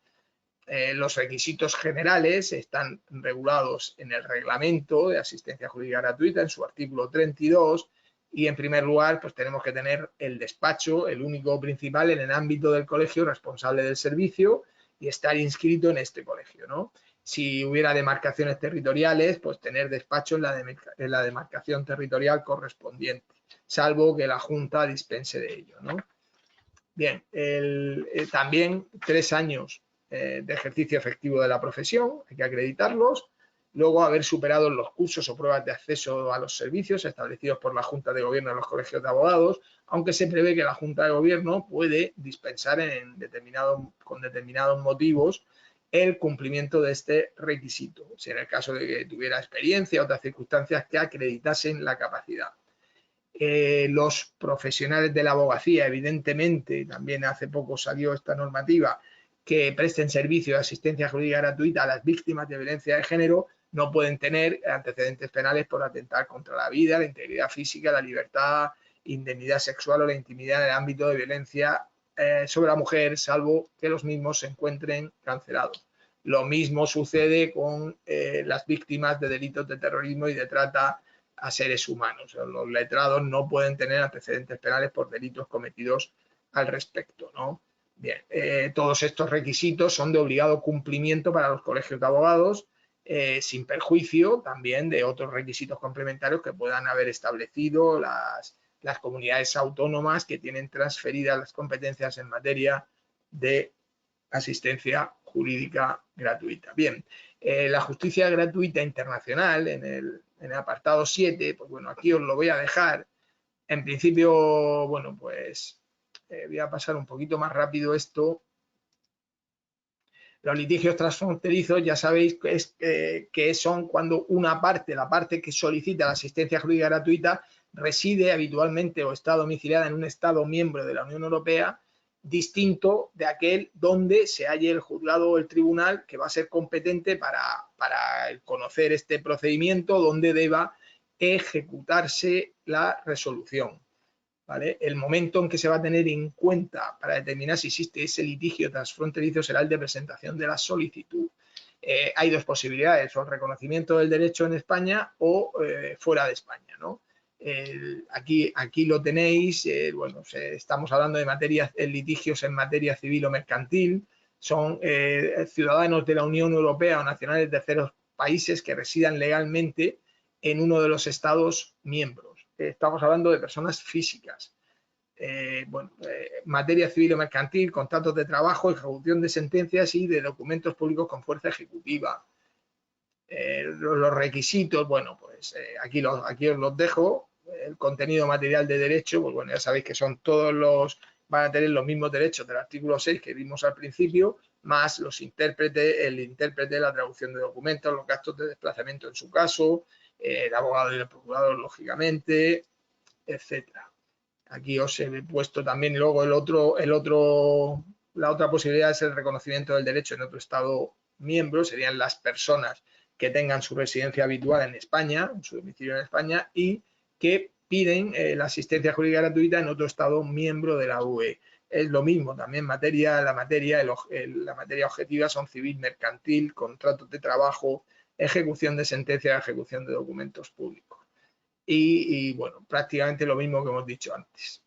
Los requisitos generales están regulados en el Reglamento de Asistencia Jurídica Gratuita, en su artículo 32, y en primer lugar pues tenemos que tener el despacho, el único principal en el ámbito del colegio responsable del servicio, y estar inscrito en este colegio, ¿no? Si hubiera demarcaciones territoriales, pues tener despacho en la demarcación territorial correspondiente, salvo que la Junta dispense de ello, ¿no? Bien, también 3 años de ejercicio efectivo de la profesión, hay que acreditarlos. Luego, haber superado los cursos o pruebas de acceso a los servicios establecidos por la Junta de Gobierno de los colegios de abogados, aunque se prevé que la Junta de Gobierno puede dispensar con determinados motivos el cumplimiento de este requisito, si en el caso de que tuviera experiencia o otras circunstancias que acreditasen la capacidad. Los profesionales de la abogacía, evidentemente, también hace poco salió esta normativa, que presten servicio de asistencia jurídica gratuita a las víctimas de violencia de género, no pueden tener antecedentes penales por atentar contra la vida, la integridad física, la libertad, indemnidad sexual o la intimidad en el ámbito de violencia sobre la mujer, salvo que los mismos se encuentren cancelados. Lo mismo sucede con las víctimas de delitos de terrorismo y de trata a seres humanos. Los letrados no pueden tener antecedentes penales por delitos cometidos al respecto, ¿no? Bien, todos estos requisitos son de obligado cumplimiento para los colegios de abogados, sin perjuicio también de otros requisitos complementarios que puedan haber establecido las comunidades autónomas que tienen transferidas las competencias en materia de asistencia jurídica gratuita. Bien, la justicia gratuita internacional en el apartado 7, pues bueno, aquí os lo voy a dejar. En principio, bueno, pues voy a pasar un poquito más rápido esto. Los litigios transfronterizos ya sabéis que son cuando una parte, la parte que solicita la asistencia jurídica gratuita, reside habitualmente o está domiciliada en un Estado miembro de la Unión Europea, distinto de aquel donde se halle el juzgado o el tribunal que va a ser competente para conocer este procedimiento, donde deba ejecutarse la resolución. ¿Vale? El momento en que se va a tener en cuenta para determinar si existe ese litigio transfronterizo será el de presentación de la solicitud. Hay dos posibilidades, o el reconocimiento del derecho en España o fuera de España, ¿no? Aquí lo tenéis, bueno, estamos hablando de litigios en materia civil o mercantil, son ciudadanos de la Unión Europea o nacionales de terceros países que residan legalmente en uno de los Estados miembros. Estamos hablando de personas físicas. Materia civil o mercantil, contratos de trabajo, ejecución de sentencias y de documentos públicos con fuerza ejecutiva. Los requisitos, bueno, pues aquí os los dejo. El contenido material de derecho, pues bueno, ya sabéis que son van a tener los mismos derechos del artículo 6 que vimos al principio, más los intérpretes, el intérprete, la traducción de documentos, los gastos de desplazamiento en su caso, el abogado y el procurador, lógicamente, etcétera. Aquí os he puesto también luego la otra posibilidad es el reconocimiento del derecho en otro Estado miembro, serían las personas que tengan su residencia habitual en España, su domicilio en España, y que piden la asistencia jurídica gratuita en otro Estado miembro de la UE. Es lo mismo, también la materia objetiva son civil, mercantil, contratos de trabajo, ejecución de sentencias, ejecución de documentos públicos. Y bueno, prácticamente lo mismo que hemos dicho antes.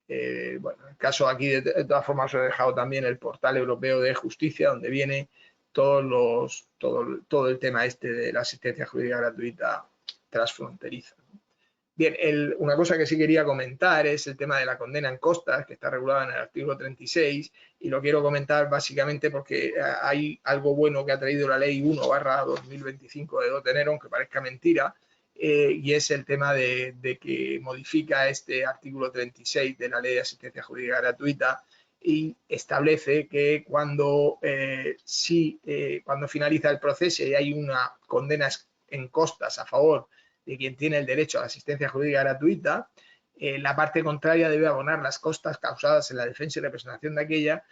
Bueno, en el caso aquí, de todas formas, os he dejado también el portal europeo de justicia, donde viene todo el tema de la asistencia jurídica gratuita transfronteriza. Bien, una cosa que sí quería comentar es el tema de la condena en costas, que está regulada en el artículo 36, y lo quiero comentar básicamente porque hay algo bueno que ha traído la ley 1/2025 de 2 de enero, aunque parezca mentira, y es el tema de que modifica este artículo 36 de la Ley de Asistencia Jurídica Gratuita y establece que cuando finaliza el proceso y hay una condena en costas a favor de quien tiene el derecho a la asistencia jurídica gratuita, la parte contraria debe abonar las costas causadas en la defensa y representación de aquella,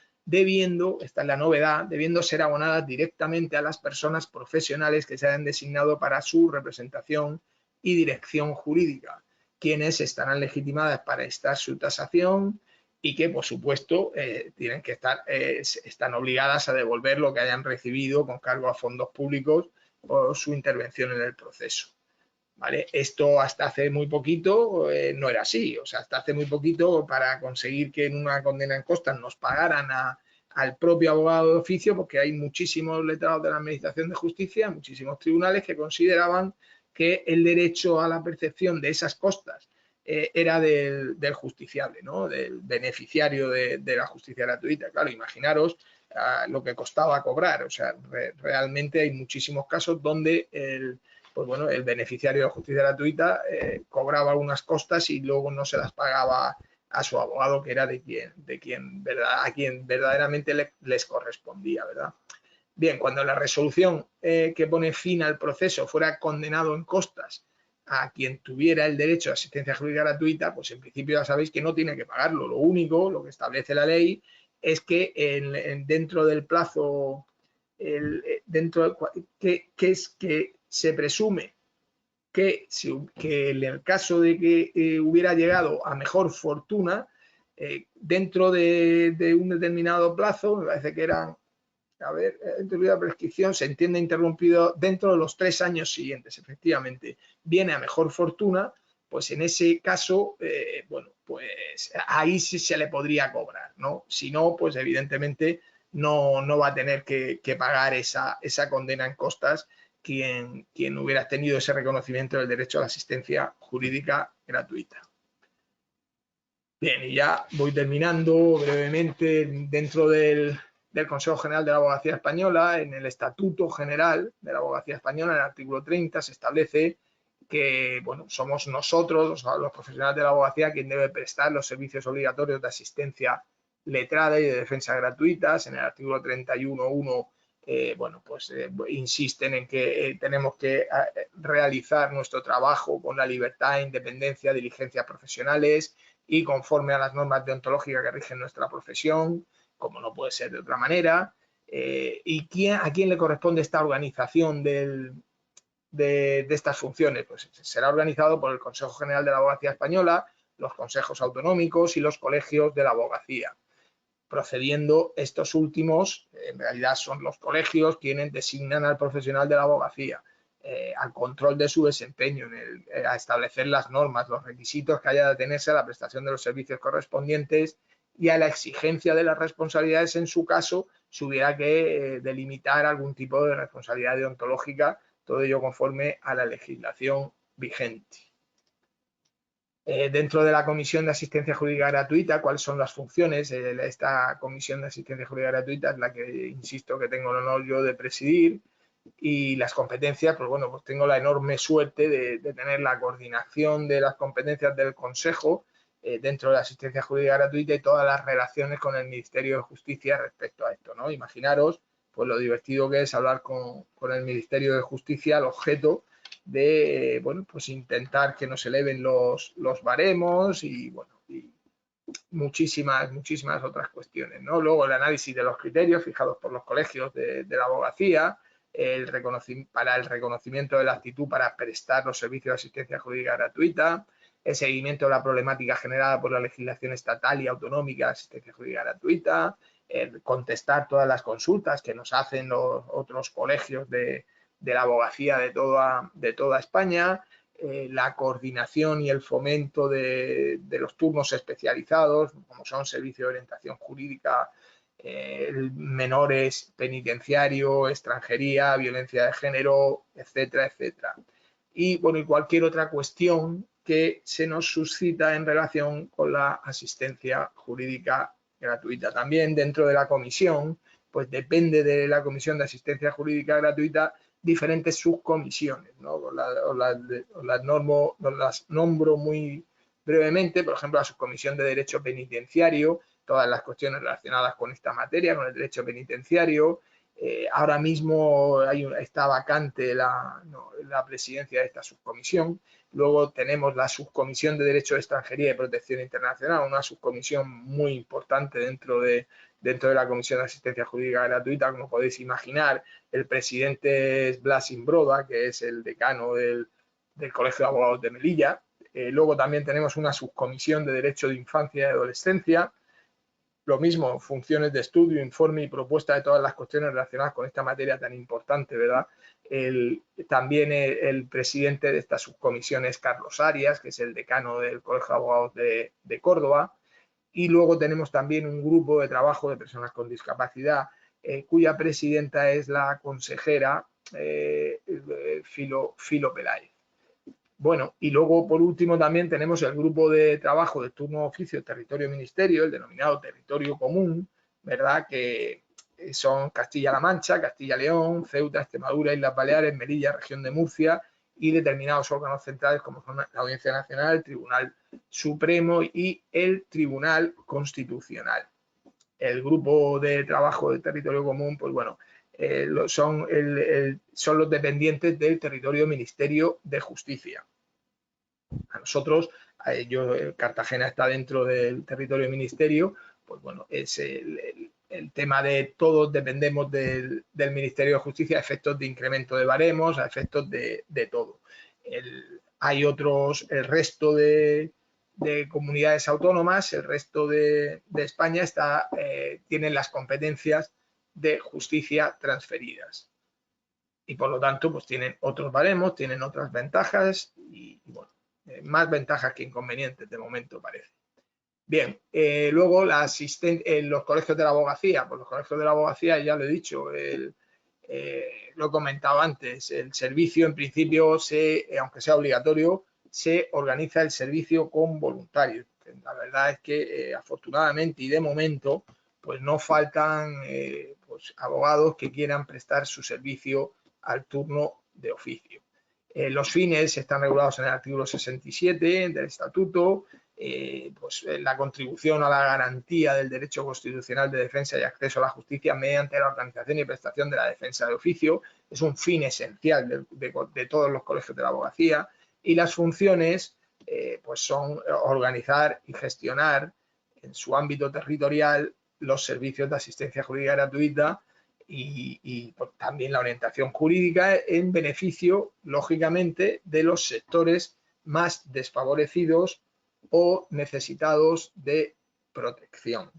esta es la novedad, debiendo ser abonadas directamente a las personas profesionales que se hayan designado para su representación y dirección jurídica, quienes estarán legitimadas para esta su tasación y que, por supuesto, tienen que están obligadas a devolver lo que hayan recibido con cargo a fondos públicos por su intervención en el proceso. ¿Vale? Esto hasta hace muy poquito no era así, o sea, hasta hace muy poquito para conseguir que en una condena en costas nos pagaran al propio abogado de oficio, porque hay muchísimos letrados de la Administración de Justicia, muchísimos tribunales que consideraban que el derecho a la percepción de esas costas era del justiciable, ¿no? Del beneficiario de la justicia gratuita. Claro, imaginaros lo que costaba cobrar, o sea, realmente hay muchísimos casos donde pues bueno, el beneficiario de la justicia gratuita cobraba unas costas y luego no se las pagaba a su abogado, que era a quien verdaderamente les correspondía, ¿verdad? Bien, cuando la resolución que pone fin al proceso fuera condenado en costas a quien tuviera el derecho a asistencia jurídica gratuita, pues en principio ya sabéis que no tiene que pagarlo. Lo único, lo que establece la ley, es que dentro del plazo, que se presume que en el caso de que hubiera llegado a mejor fortuna, dentro de un determinado plazo, me parece que eran, dentro de la prescripción se entiende interrumpido dentro de los 3 años siguientes, efectivamente, viene a mejor fortuna, pues en ese caso, bueno, pues ahí sí se le podría cobrar, ¿no? Si no, pues evidentemente no va a tener que pagar esa condena en costas quien hubiera tenido ese reconocimiento del derecho a la asistencia jurídica gratuita. Bien, y ya voy terminando brevemente. Dentro del Consejo General de la Abogacía Española, en el Estatuto General de la Abogacía Española, en el artículo 30, se establece que, bueno, somos nosotros, los profesionales de la abogacía, quien debe prestar los servicios obligatorios de asistencia letrada y de defensa gratuitas. En el artículo 31.1, bueno, pues insisten en que tenemos que realizar nuestro trabajo con la libertad, independencia, diligencias profesionales y conforme a las normas deontológicas que rigen nuestra profesión, como no puede ser de otra manera. ¿Y a quién le corresponde esta organización de estas funciones? Pues será organizado por el Consejo General de la Abogacía Española, los consejos autonómicos y los colegios de la abogacía. Procediendo estos últimos, en realidad son los colegios quienes designan al profesional de la abogacía, al control de su desempeño, a establecer las normas, los requisitos que haya de atenerse a la prestación de los servicios correspondientes y a la exigencia de las responsabilidades en su caso se hubiera que delimitar algún tipo de responsabilidad deontológica, todo ello conforme a la legislación vigente. Dentro de la Comisión de Asistencia Jurídica Gratuita, ¿cuáles son las funciones? Esta Comisión de Asistencia Jurídica Gratuita es la que, insisto, que tengo el honor yo de presidir, y las competencias, pues bueno, pues tengo la enorme suerte de tener la coordinación de las competencias del Consejo dentro de la asistencia jurídica gratuita y todas las relaciones con el Ministerio de Justicia respecto a esto, ¿no? Imaginaros pues lo divertido que es hablar con el Ministerio de Justicia al objeto de, bueno, pues intentar que nos eleven los baremos y, bueno, y muchísimas otras cuestiones, ¿no? Luego el análisis de los criterios fijados por los colegios de la abogacía, para el reconocimiento de la actitud para prestar los servicios de asistencia jurídica gratuita, el seguimiento de la problemática generada por la legislación estatal y autonómica de asistencia jurídica gratuita, contestar todas las consultas que nos hacen los otros colegios de la abogacía de toda España, la coordinación y el fomento de los turnos especializados, como son servicios de orientación jurídica, menores, penitenciario, extranjería, violencia de género, etcétera, etcétera. Y bueno, y cualquier otra cuestión que se nos suscita en relación con la asistencia jurídica gratuita. También dentro de la comisión, pues depende de la Comisión de Asistencia Jurídica Gratuita, diferentes subcomisiones, ¿no? Las nombro muy brevemente, por ejemplo, la subcomisión de Derecho Penitenciario, todas las cuestiones relacionadas con esta materia, con el derecho penitenciario. Ahora mismo está vacante la presidencia de esta subcomisión. Luego tenemos la subcomisión de Derecho de Extranjería y Protección Internacional, una subcomisión muy importante dentro de la Comisión de Asistencia Jurídica Gratuita. Como podéis imaginar, el presidente es Blas Imbroda, que es el decano del Colegio de Abogados de Melilla. Luego también tenemos una subcomisión de Derecho de Infancia y Adolescencia. Lo mismo, funciones de estudio, informe y propuesta de todas las cuestiones relacionadas con esta materia tan importante, ¿verdad? También el presidente de esta subcomisión es Carlos Arias, que es el decano del Colegio de Abogados de Córdoba. Y luego tenemos también un grupo de trabajo de personas con discapacidad, cuya presidenta es la consejera Filo Peláez. Bueno, y luego por último también tenemos el grupo de trabajo de turno de oficio territorio-ministerio, el denominado territorio común, ¿verdad? Que son Castilla-La Mancha, Castilla-León, Ceuta, Extremadura, Islas Baleares, Melilla, región de Murcia y determinados órganos centrales como son la Audiencia Nacional, el Tribunal Supremo y el Tribunal Constitucional. El grupo de trabajo de territorio común, pues bueno, son los dependientes del territorio Ministerio de Justicia. A nosotros, Cartagena está dentro del territorio ministerio, pues bueno, es el tema de todos dependemos del Ministerio de Justicia a efectos de incremento de baremos, a efectos de todo. Hay otros, el resto de comunidades autónomas, el resto de España tienen las competencias de justicia transferidas. Y por lo tanto, pues tienen otros baremos, tienen otras ventajas y bueno, más ventajas que inconvenientes de momento parece. Bien, luego los colegios de la abogacía, pues los colegios de la abogacía ya lo he dicho, lo he comentado antes, el servicio en principio, aunque sea obligatorio, se organiza el servicio con voluntarios. La verdad es que afortunadamente y de momento, pues no faltan pues, abogados que quieran prestar su servicio al turno de oficio. Los fines están regulados en el artículo 67 del Estatuto, pues la contribución a la garantía del derecho constitucional de defensa y acceso a la justicia mediante la organización y prestación de la defensa de oficio. Es un fin esencial de todos los colegios de la abogacía y las funciones pues son organizar y gestionar en su ámbito territorial los servicios de asistencia jurídica gratuita y también la orientación jurídica en beneficio, lógicamente, de los sectores más desfavorecidos o necesitados de protección.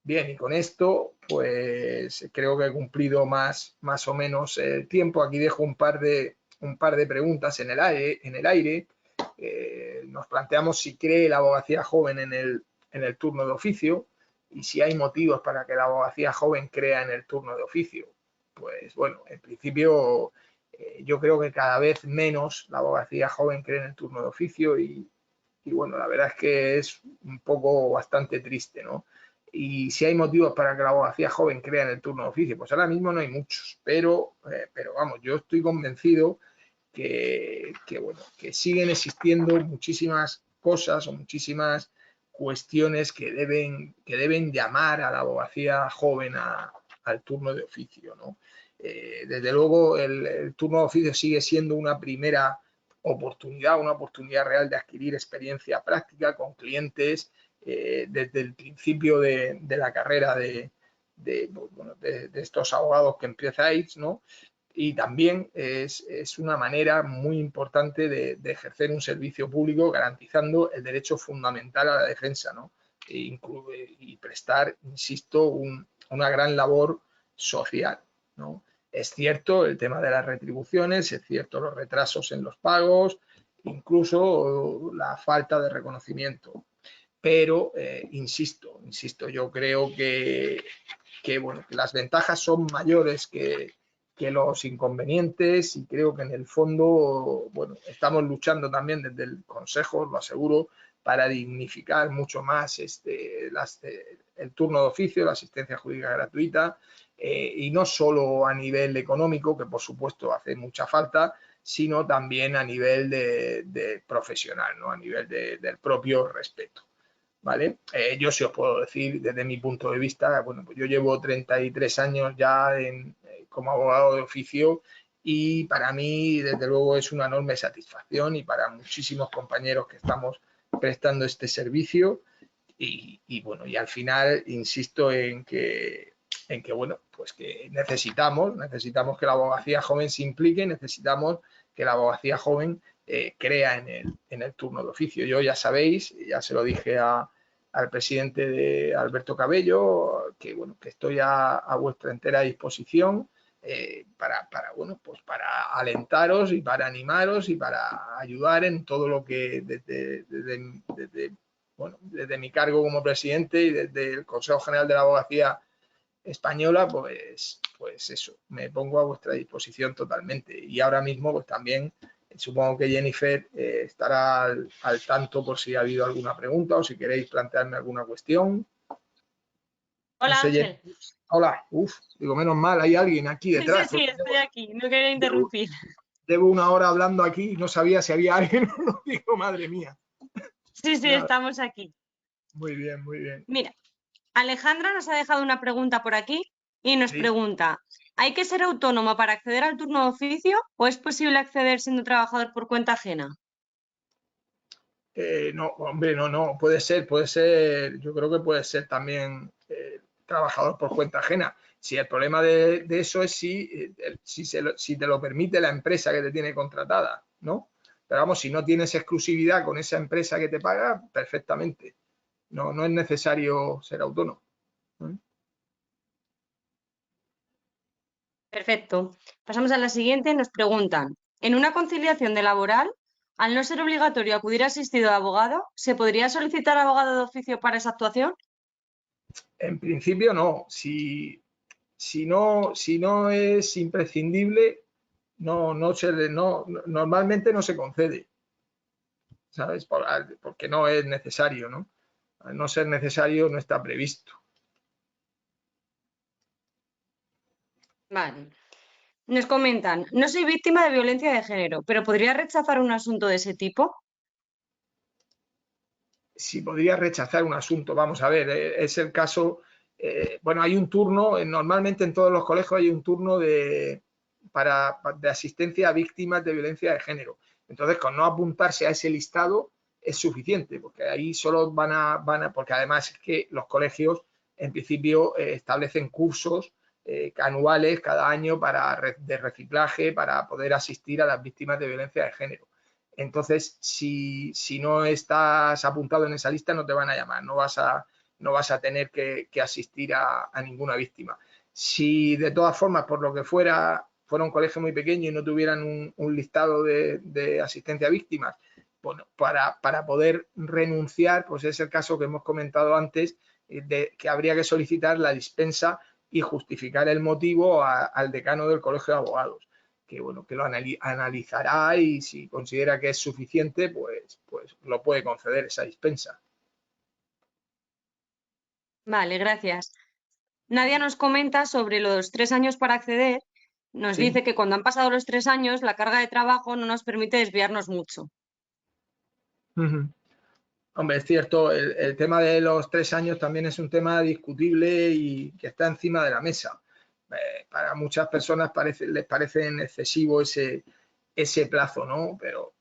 Bien, y con esto, pues creo que he cumplido más o menos el tiempo. Aquí dejo un par de preguntas en el aire. Nos planteamos si cree la abogacía joven en el turno de oficio. Y si hay motivos para que la abogacía joven crea en el turno de oficio, pues bueno, en principio yo creo que cada vez menos la abogacía joven cree en el turno de oficio y bueno, la verdad es que es un poco bastante triste, ¿no? Y si hay motivos para que la abogacía joven crea en el turno de oficio, pues ahora mismo no hay muchos, pero vamos, yo estoy convencido bueno, que siguen existiendo muchísimas cosas o muchísimas cuestiones que deben llamar a la abogacía joven al turno de oficio, ¿no? Desde luego el turno de oficio sigue siendo una primera oportunidad, una oportunidad real de adquirir experiencia práctica con clientes desde el principio de la carrera de estos abogados que empezáis, ¿no? Y también es una manera muy importante de ejercer un servicio público garantizando el derecho fundamental a la defensa, ¿no? Y prestar, insisto, una gran labor social, ¿no? Es cierto el tema de las retribuciones, es cierto los retrasos en los pagos, incluso la falta de reconocimiento. Pero, insisto, yo creo bueno, que las ventajas son mayores que los inconvenientes y creo que en el fondo, bueno, estamos luchando también desde el Consejo, lo aseguro, para dignificar mucho más el turno de oficio, la asistencia jurídica gratuita, y no solo a nivel económico, que por supuesto hace mucha falta, sino también a nivel de profesional, ¿no? A nivel del propio respeto. ¿Vale? Yo sí os puedo decir desde mi punto de vista, bueno, pues yo llevo 33 años ya como abogado de oficio y para mí desde luego es una enorme satisfacción y para muchísimos compañeros que estamos prestando este servicio y bueno, y al final insisto en que bueno, pues que necesitamos que la abogacía joven se implique, necesitamos que la abogacía joven crea en el turno de oficio. Yo ya sabéis, ya se lo dije al presidente de Alberto Cabello, que bueno, que estoy a vuestra entera disposición bueno, pues para alentaros y para animaros y para ayudar en todo lo que desde mi cargo como presidente y desde el Consejo General de la Abogacía Española, pues eso, me pongo a vuestra disposición totalmente. Y ahora mismo, pues también supongo que Jennifer estará al tanto por si ha habido alguna pregunta o si queréis plantearme alguna cuestión. Hola, No sé, Ángel. Hola, digo, menos mal, hay alguien aquí detrás. Sí, estoy aquí, no quería interrumpir. Llevo una hora hablando aquí y no sabía si había alguien o no. Digo, madre mía. Sí, Nada. estamos aquí. Muy bien, muy bien. Mira, Alejandra nos ha dejado una pregunta por aquí y nos pregunta, ¿hay que ser autónomo para acceder al turno de oficio o es posible acceder siendo trabajador por cuenta ajena? No, hombre, no, puede ser, yo creo que puede ser también trabajador por cuenta ajena. Si el problema de eso es si te lo permite la empresa que te tiene contratada, ¿no? Pero vamos, si no tienes exclusividad con esa empresa que te paga, perfectamente. No es necesario ser autónomo. Perfecto. Pasamos a la siguiente. Nos preguntan, ¿en una conciliación de laboral, al no ser obligatorio acudir asistido de abogado, se podría solicitar abogado de oficio para esa actuación? En principio no. Si no es imprescindible, normalmente no se concede, ¿sabes? Porque no es necesario, ¿no? Al no ser necesario, no está previsto. Vale. Nos comentan, no soy víctima de violencia de género, pero ¿podría rechazar un asunto de ese tipo? Si podría rechazar un asunto, vamos a ver, es el caso, bueno, hay un turno, normalmente en todos los colegios hay un turno de asistencia a víctimas de violencia de género. Entonces, con no apuntarse a ese listado es suficiente, porque ahí solo porque además es que los colegios en principio establecen cursos anuales cada año de reciclaje para poder asistir a las víctimas de violencia de género. Entonces, si no estás apuntado en esa lista, no te van a llamar, no vas a tener que asistir a ninguna víctima. Si de todas formas, por lo que fuera un colegio muy pequeño y no tuvieran un listado de asistencia a víctimas, bueno, para poder renunciar, pues es el caso que hemos comentado antes, que habría que solicitar la dispensa y justificar el motivo al decano del Colegio de Abogados, que bueno, que lo analizará y si considera que es suficiente, pues lo puede conceder esa dispensa. Vale, gracias. Nadia nos comenta sobre los 3 años para acceder. Nos Sí. dice que cuando han pasado los 3 años, la carga de trabajo no nos permite desviarnos mucho. Hombre, es cierto, el tema de los 3 años también es un tema discutible y que está encima de la mesa. Para muchas personas les parece excesivo ese plazo, ¿no? Pero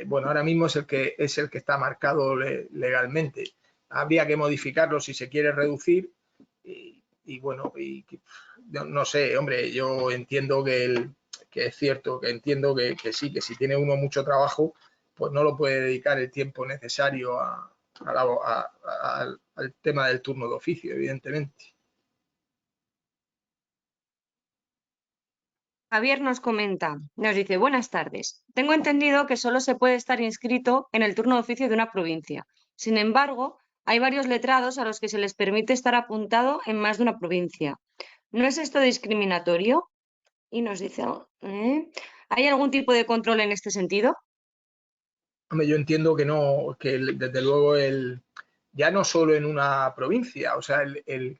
bueno, ahora mismo es el que está marcado legalmente. Habría que modificarlo si se quiere reducir y bueno, no sé, hombre, yo entiendo que es cierto, que entiendo que sí, que si tiene uno mucho trabajo, pues no lo puede dedicar el tiempo necesario al tema del turno de oficio, evidentemente. Javier nos dice, buenas tardes. Tengo entendido que solo se puede estar inscrito en el turno de oficio de una provincia. Sin embargo, hay varios letrados a los que se les permite estar apuntado en más de una provincia. ¿No es esto discriminatorio? Y nos dice, ¿hay algún tipo de control en este sentido? Hombre, yo entiendo que no, que desde luego ya no solo en una provincia, o sea,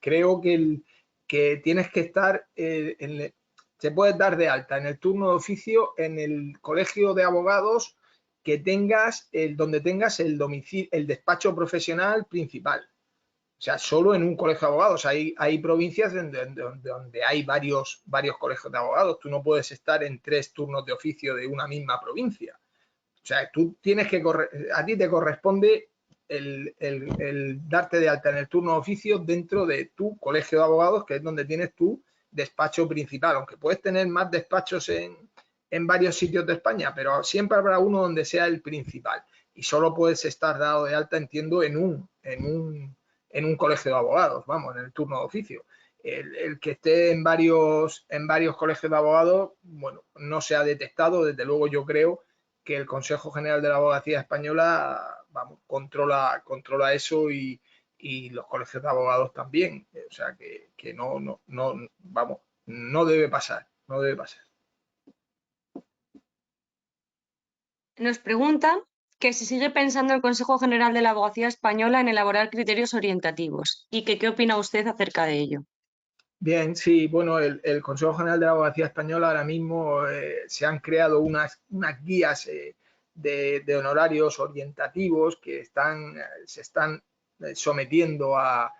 creo que tienes que estar, se puede dar de alta en el turno de oficio en el colegio de abogados que tengas, donde tengas el domicilio, el despacho profesional principal. O sea, solo en un colegio de abogados. Hay provincias donde hay varios colegios de abogados. Tú no puedes estar en 3 turnos de oficio de una misma provincia. O sea, tú tienes que a ti te corresponde el darte de alta en el turno de oficio dentro de tu colegio de abogados, que es donde tienes tu despacho principal, aunque puedes tener más despachos en varios sitios de España, pero siempre habrá uno donde sea el principal. Y solo puedes estar dado de alta, entiendo, en un colegio de abogados, vamos, en el turno de oficio. El que esté en varios colegios de abogados, bueno, no se ha detectado, desde luego yo creo que el Consejo General de la Abogacía Española, vamos, controla eso y los colegios de abogados también. O sea que no, vamos, no debe pasar, no debe pasar. Nos preguntan que si sigue pensando el Consejo General de la Abogacía Española en elaborar criterios orientativos y que qué opina usted acerca de ello. Bien, sí, bueno, el Consejo General de la Abogacía Española ahora mismo se han creado unas guías de honorarios orientativos que se están sometiendo a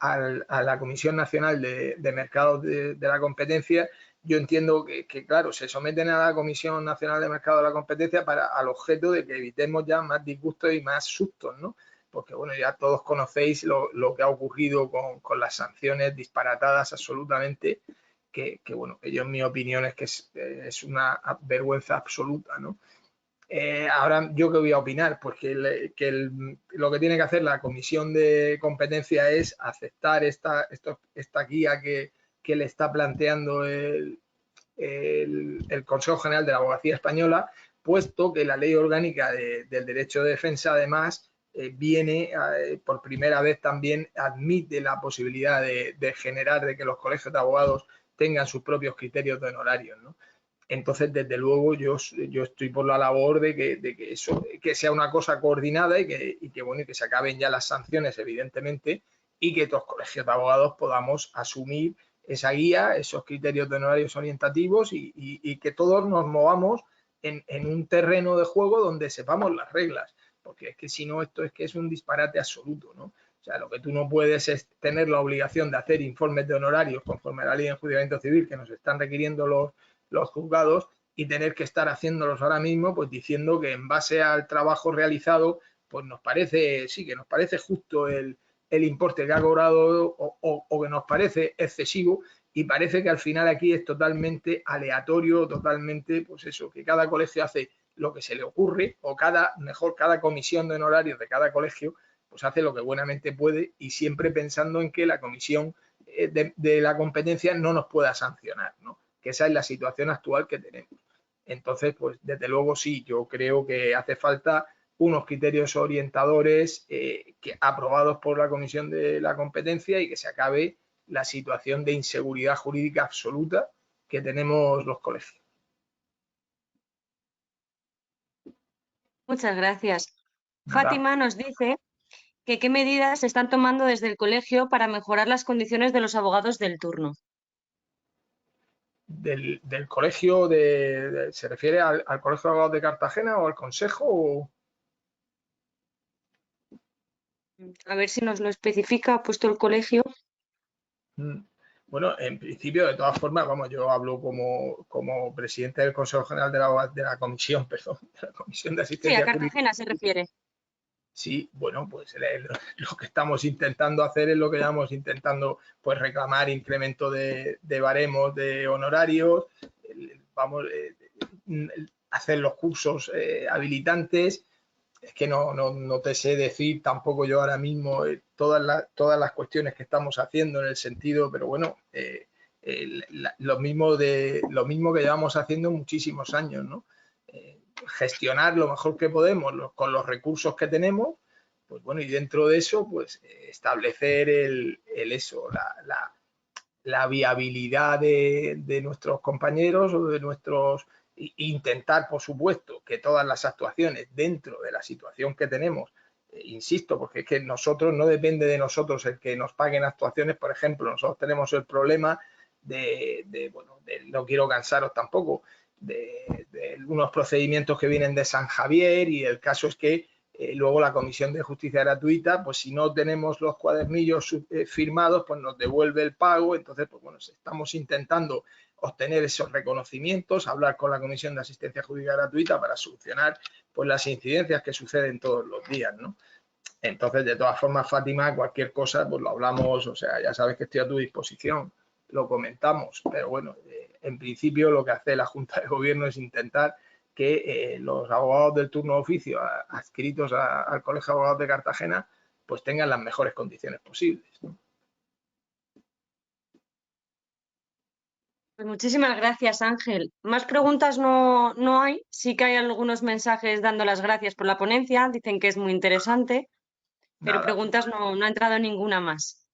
la Comisión Nacional de Mercados de la Competencia. Yo entiendo que, claro, se someten a la Comisión Nacional de Mercados de la Competencia al objeto de que evitemos ya más disgustos y más sustos, ¿no? Porque bueno, ya todos conocéis lo que ha ocurrido con las sanciones disparatadas absolutamente, que bueno, que yo en mi opinión es que es una vergüenza absoluta, ¿no? Ahora, ¿yo qué voy a opinar? Pues lo que tiene que hacer la Comisión de Competencia es aceptar esta guía que le está planteando el Consejo General de la Abogacía Española, puesto que la Ley Orgánica del Derecho de Defensa, además, viene por primera vez también, admite la posibilidad de generar, de que los colegios de abogados tengan sus propios criterios de honorarios, ¿no? Entonces, desde luego, yo estoy por la labor de que eso, que sea una cosa coordinada y que bueno, y que se acaben ya las sanciones, evidentemente, y que los colegios de abogados podamos asumir esa guía, esos criterios de honorarios orientativos y que todos nos movamos en un terreno de juego donde sepamos las reglas, porque es que si no, esto es que es un disparate absoluto, ¿no? O sea, lo que tú no puedes es tener la obligación de hacer informes de honorarios conforme a la ley de enjuiciamiento civil que nos están requiriendo los juzgados y tener que estar haciéndolos ahora mismo, pues diciendo que en base al trabajo realizado, pues nos parece, sí, que nos parece justo el importe que ha cobrado o que nos parece excesivo, y parece que al final aquí es totalmente aleatorio, totalmente, pues eso, que cada colegio hace lo que se le ocurre o cada comisión de honorarios de cada colegio pues hace lo que buenamente puede y siempre pensando en que la comisión de la competencia no nos pueda sancionar, ¿no? Que esa es la situación actual que tenemos. Entonces, pues desde luego sí, yo creo que hace falta unos criterios orientadores aprobados por la Comisión de la Competencia y que se acabe la situación de inseguridad jurídica absoluta que tenemos los colegios. Muchas gracias. Nada. Fátima nos dice que qué medidas se están tomando desde el colegio para mejorar las condiciones de los abogados del turno. Del colegio, ¿se refiere al Colegio de Abogados de Cartagena o al Consejo? A ver si nos lo especifica, ha puesto el colegio. Bueno, en principio, de todas formas, vamos, yo hablo como presidente del Consejo General de la Comisión, perdón, de la Comisión de Asistencia Sí, a Cartagena se refiere. Sí, bueno, pues lo que estamos intentando hacer es lo que llevamos intentando, pues reclamar incremento de baremos, de honorarios, vamos, hacer los cursos habilitantes. Es que no te sé decir tampoco yo ahora mismo todas las cuestiones que estamos haciendo en el sentido, pero bueno, lo mismo que llevamos haciendo muchísimos años, ¿no? Gestionar lo mejor que podemos con los recursos que tenemos, pues bueno, y dentro de eso, pues establecer la viabilidad de nuestros compañeros o de nuestros, intentar, por supuesto, que todas las actuaciones dentro de la situación que tenemos, insisto, porque es que nosotros, no depende de nosotros el que nos paguen actuaciones, por ejemplo, nosotros tenemos el problema no quiero cansaros tampoco, de unos procedimientos que vienen de San Javier, y el caso es que luego la Comisión de Justicia Gratuita, pues si no tenemos los cuadernillos firmados, pues nos devuelve el pago. Entonces, pues bueno, estamos intentando obtener esos reconocimientos, hablar con la Comisión de Asistencia Jurídica Gratuita para solucionar pues las incidencias que suceden todos los días, ¿no? Entonces, de todas formas, Fátima, cualquier cosa, pues lo hablamos, o sea, ya sabes que estoy a tu disposición, lo comentamos, pero bueno, en principio lo que hace la Junta de Gobierno es intentar que los abogados del turno de oficio adscritos al Colegio de Abogados de Cartagena pues tengan las mejores condiciones posibles, ¿no? Pues muchísimas gracias, Ángel. Más preguntas no hay. Sí que hay algunos mensajes dando las gracias por la ponencia. Dicen que es muy interesante, pero Nada, preguntas no ha entrado ninguna más.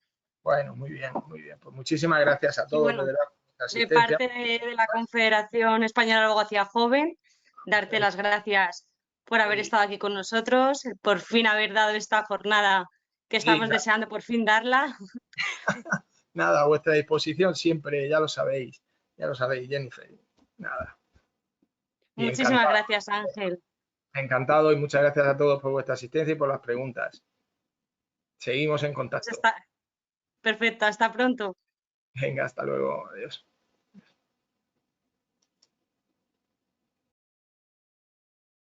bueno, muy bien, muy bien. Pues muchísimas gracias a Y todos bueno, de la de asistencia. parte de la Confederación Española de Abogacía Joven, darte las gracias por haber estado aquí con nosotros, por fin haber dado esta jornada que estamos deseando por fin darla. Nada, a vuestra disposición siempre, ya lo sabéis, Jennifer. Nada. Y Muchísimas encantado, gracias, Ángel. encantado, y muchas gracias a todos por vuestra asistencia y por las preguntas. Seguimos en Pues contacto. perfecto, hasta pronto. Venga, hasta luego. Adiós.